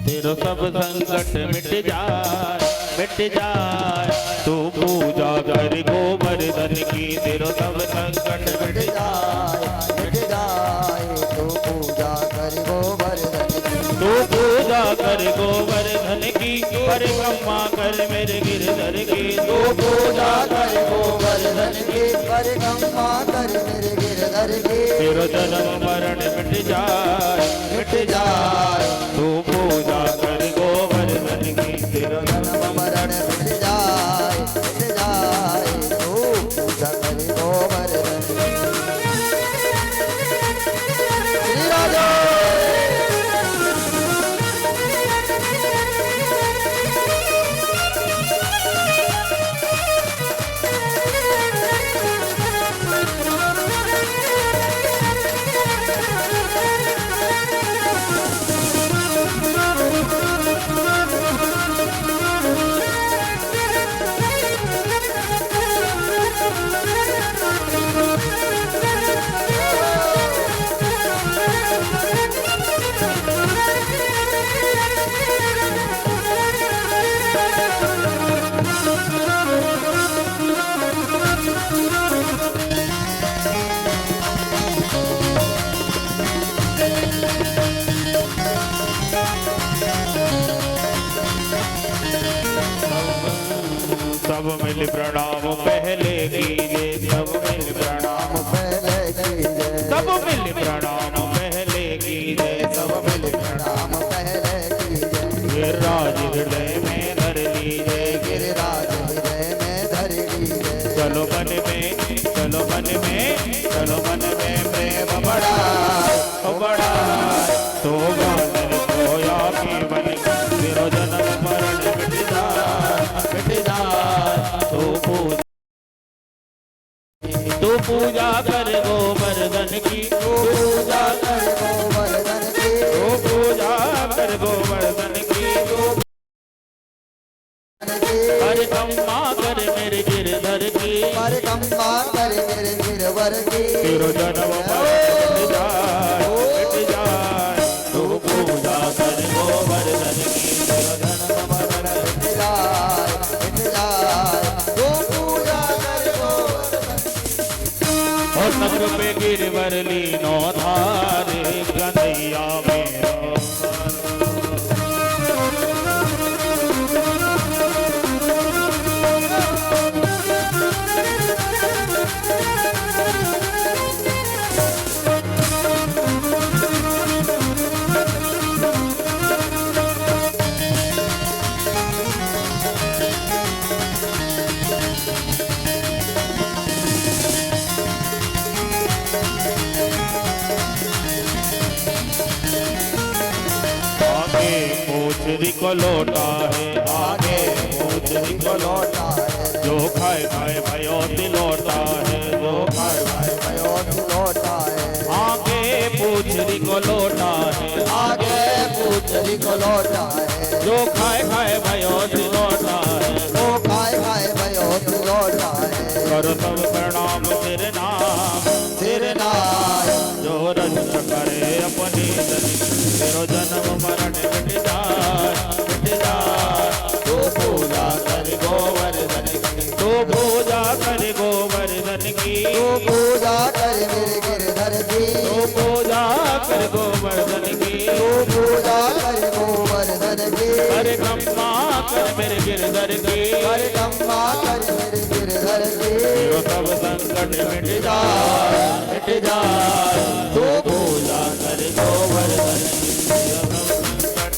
तेरो सब संकट मिट जाए, तू पूजा कर गोवर्धन की। तेरो सब संकट मिट जाए, मिट जाए तो पूजा कर गोवर्धन की। तू पूजा कर गोवर्धन की, परिक्रमा कर मेरे गिरधर की। तू पूजा कर गोवर्धन की, परिक्रमा कर मेरे गिरधर की। तेरो जन्म मरण मिट जाए, तू पूजा कर गोवर्धन की। तेरो जन्म मरण मिट जाए, तो पूजा कर गोवर्धन की। श्री राजा सब मिल प्रणाम पहले कीजिए, सब मिल प्रणाम पहले कीजिए, सब मिल प्रणाम पहले कीजिए, सब मिल प्रणाम पहले कीजिए। गिरिराज हृदय में धर लीजिए, गिरिराज हृदय में धर लीजिए। चलो मन में, चलो मन में, चलो मन में प्रेम बड़ा बड़ा। तो बादल खोया के बन, तेरो जन्म मरण मिट जाए, तू पूजा कर गोवर्धन की। पूजा कर गोवर्धन की, तू पूजा कर गोवर्धन की। परिक्रमा कर मेरे गिरधर की, परिक्रमा कर मेरे गिरवर की। तेरो जन्म मरण मिट जाए, तू पूजा कर गोवर्धन की। तेरो जन्म मरण मिट जाए, तो पूजा कर गोवर्धन की। और नगर पे गिरवर लीनो धारे, कन्हैया मेरो पूछरी को लौटा है, आगे पूछरी को लौटा है। जो खाए खाए भयो लौटा है, जो खाए खाए भयो लौटा है। आगे पूछरी को लौटा है, आगे पूछरी को लौटा है। जो खाए खाए भयो लौटा है। करो सब प्रणाम तेरे नाम तेरे नाम जो रंज करे अपनी धनी तेरो जन्म मरण मिट जाए तू पूजा कर गोवर्धन की तू पूजा कर गोवर्धन की तू पूजा कर मेरे गिरधर की तू पूजा कर गोवर्धन की तू पूजा कर गोवर्धन की परिक्रमा कर मेरे गिरधर की परिक्रमा कर मेरे गिरधर की तेरो सब संकट मिट जाए तू पूजा कर गोवर्धन की तेरो सब संकट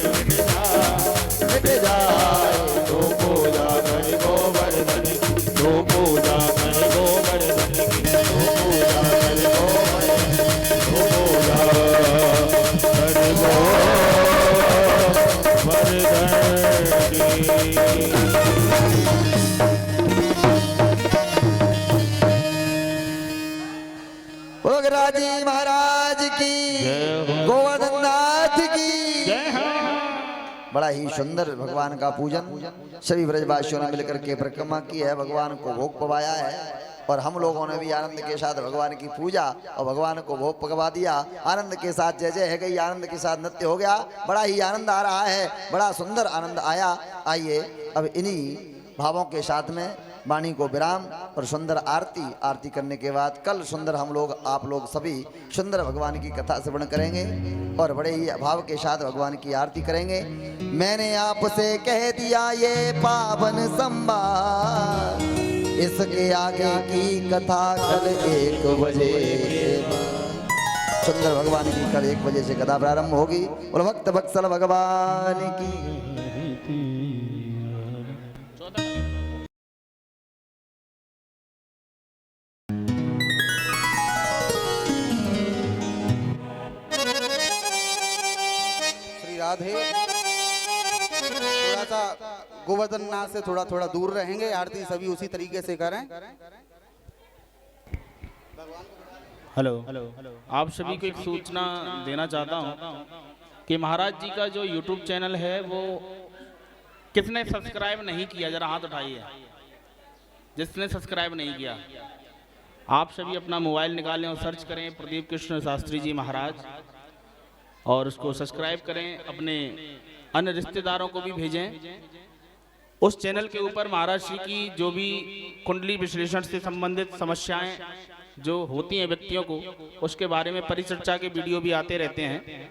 मिट जाए तू पूजा कर गोवर्धन की तू पूजा कर गोवर्धन की तू पूजा कर गोवर्धन तू पूजा कर गोवर्धन की भोगराजी महाराज की जय हो। गोवर्धन नाथ की जय हो। बड़ा ही सुंदर भगवान का पूजन सभी ब्रजवासियों ने मिलकर के परिक्रमा की है, भगवान को भोग पवाया है और हम लोगों ने भी आनंद के साथ भगवान की पूजा और भगवान को भोग पकवा दिया। आनंद के साथ जय जय है गई, आनंद के साथ नृत्य हो गया, बड़ा ही आनंद आ रहा है, बड़ा सुंदर आनंद आया। आइए अब इन्हीं भावों के साथ में वाणी को विराम और सुंदर आरती करने के बाद कल सुंदर हम लोग आप लोग सभी सुंदर भगवान की कथा श्रवण करेंगे और बड़े ही भाव के साथ भगवान की आरती करेंगे। मैंने आपसे कह दिया ये पावन संवाद, इसके आगे की कथा कल 1 बजे सुंदर भगवान की कल 1 बजे से कथा प्रारंभ होगी और भक्त वत्सल भगवान की। राधे। थोड़ा सा गोवर्धन नाथ से थोड़ा थोड़ा दूर रहेंगे, आरती सभी उसी तरीके से करें। हेलो आप सभी को एक सूचना देना चाहता हूं कि महाराज जी का जो YouTube चैनल है वो किसने सब्सक्राइब नहीं किया, जरा हाथ उठाइए जिसने सब्सक्राइब नहीं किया। आप सभी अपना मोबाइल निकालें और सर्च करें प्रदीप कृष्ण शास्त्री जी महाराज और उसको सब्सक्राइब करें, अपने अन्य रिश्तेदारों को भी भेजें। उस चैनल के ऊपर महाराज श्री की जो भी कुंडली विश्लेषण से संबंधित समस्याएं जो होती हैं व्यक्तियों को, उसके बारे में परिचर्चा के वीडियो भी आते रहते हैं।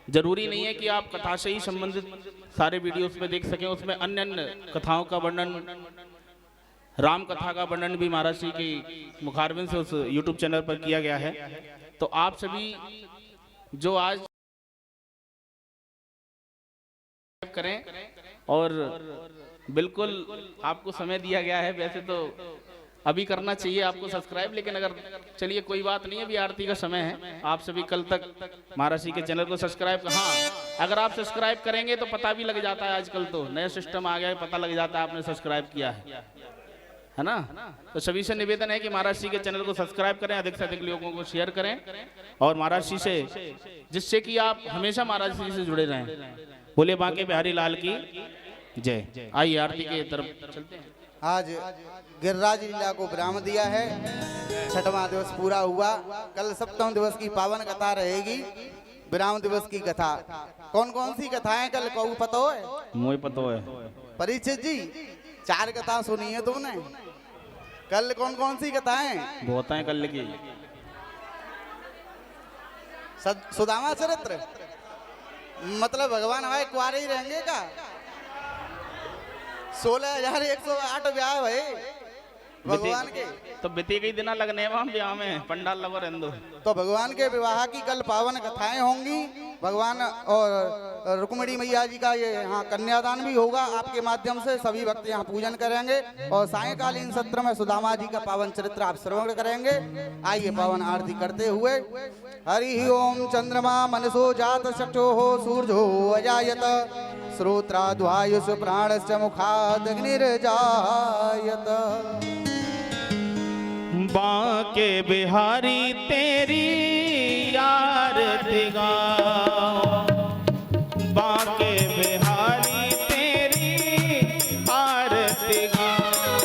जरूरी नहीं है कि आप कथा से ही संबंधित सारे वीडियो उसमें देख सकें, उसमें अन्य अन्य कथाओं का वर्णन, राम कथा का वर्णन भी महाराज श्री की मुखारबिंद से उस YouTube चैनल पर किया गया है। तो आप सभी जो आज करें और बिल्कुल आपको समय दिया गया है, वैसे तो अभी करना चाहिए आपको सब्सक्राइब, लेकिन अगर चलिए कोई बात नहीं, अभी आरती का समय है, आप सभी कल तक महाराज जी के चैनल को सब्सक्राइब, हाँ अगर आप सब्सक्राइब करेंगे तो पता भी लग जाता है, आजकल तो नया सिस्टम आ गया है, पता लग जाता है आपने सब्सक्राइब किया है ना। तो सभी से निवेदन है कि महाराज जी के चैनल को सब्सक्राइब करें, अधिक से अधिक लोगों को शेयर करें और महाराज जी से, जिससे कि आप हमेशा महाराज जी से जुड़े रहें। बोले बांके बिहारी लाल की जय। आइए आरती के तरफ चलते हैं। आज गिरिराज लीला को विराम दिया है, 6वां दिवस पूरा हुआ, कल 7वें दिवस की पावन कथा रहेगी, विराम दिवस की कथा। कौन कौन सी कथाएं कल को पता है? मुझे पता है परीक्षित जी, 4 कथा सुनी है तुमने, कल कौन कौन सी कथाएं? बहुत है कल की। सुदामा चरित्र, मतलब भगवान हमारे कुआरे ही रहेंगे का? 16,108 ब्याह भाई भगवान के, तो बीती गई दिना लगने ब्याह में पंडाल लवर हिंदू। तो भगवान के विवाह की कल पावन कथाएं होंगी, भगवान और रुक्मिणी मैया जी का ये यहाँ कन्यादान भी होगा, आपके माध्यम से सभी भक्त यहाँ पूजन करेंगे और सायंकालीन सत्र में सुदामा जी का पावन चरित्र आप श्रवण करेंगे। आइए पावन आरती करते हुए। हरि ओम चंद्रमा मनसो जात चक्षुः सूर्यो अजायत श्रोत्राद्वायुष प्राणश्च मुखादग्निर्जायत। बांके बिहारी तेरी आरती गाओ, बांके बिहारी तेरी आरती गाओ,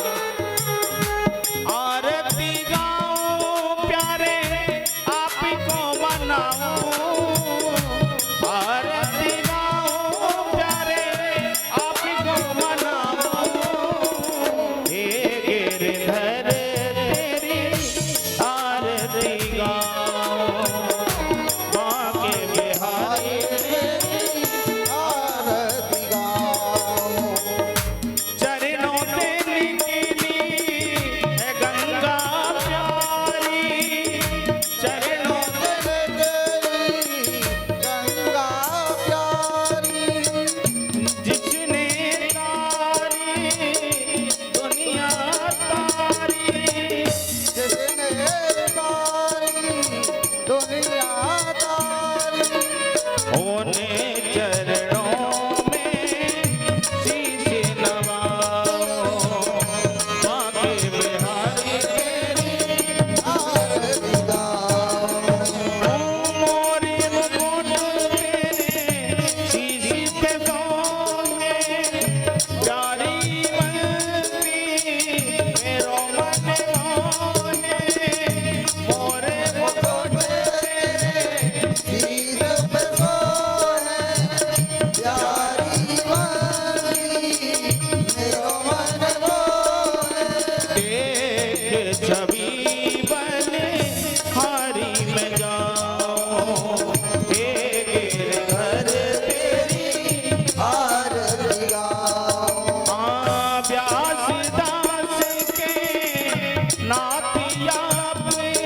आप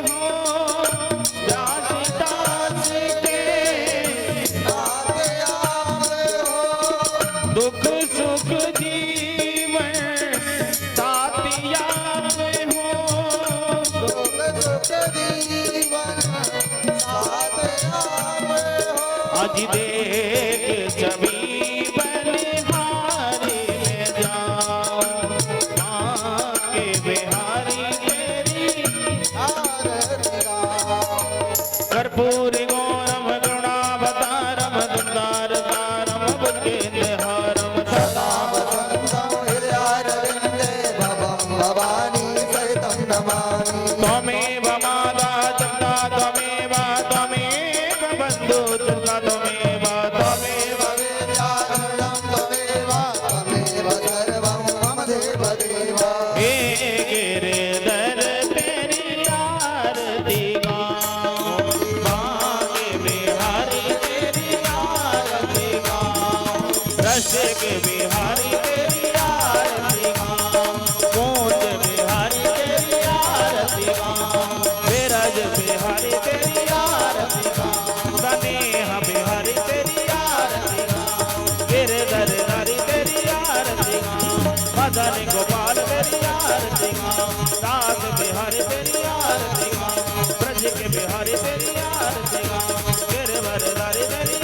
हो दास दास के दुख सुख जीवन साथी आप हो आज देख छवि बलिहारी में जाऊं माँ के बिहारी तेरी कर्पूरी गौरम करुणावतारम दुंदार तारम बुद्धेन्द्रहारम सदा भवानी सहितं नमामि त्वमेव माता चंदा त्वमेव त्वमेव बंधु दुर्गा त्वमेव त्वमेव हे गिरधर तेरी आरती गाऊं माँ के बिहारी तेरी आरती गाऊं रसिक बिहारी तेरी आरती गाऊं कूंज बिहारी तेरी आरती गाऊं विरज बिहारी तेरी आरती गाऊं स्नेह बिहारी तेरी आरती गाऊं गिरधर नारी तेरी आरती गाऊं मदन गोपाल तेरी आरती गाऊं दास बिहारी तेरी आरती गाऊं ब्रज के बिहारी तेरी आरती गाऊं गिरधर नारी तेरी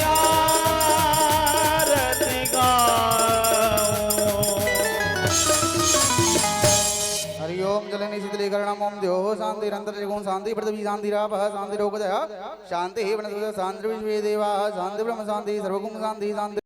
आरती गाऊं हरिओम जलनि शीतलीकरणम ओम द्यो शांतिरंतर त्रिगुण शांति पृथ्वी शांतिरापः शांतिरोगजः शांति वनस्पतयः शांतिर्विश्वे देवाः शांति ब्रह्म शांति सर्वगुण शांति शांति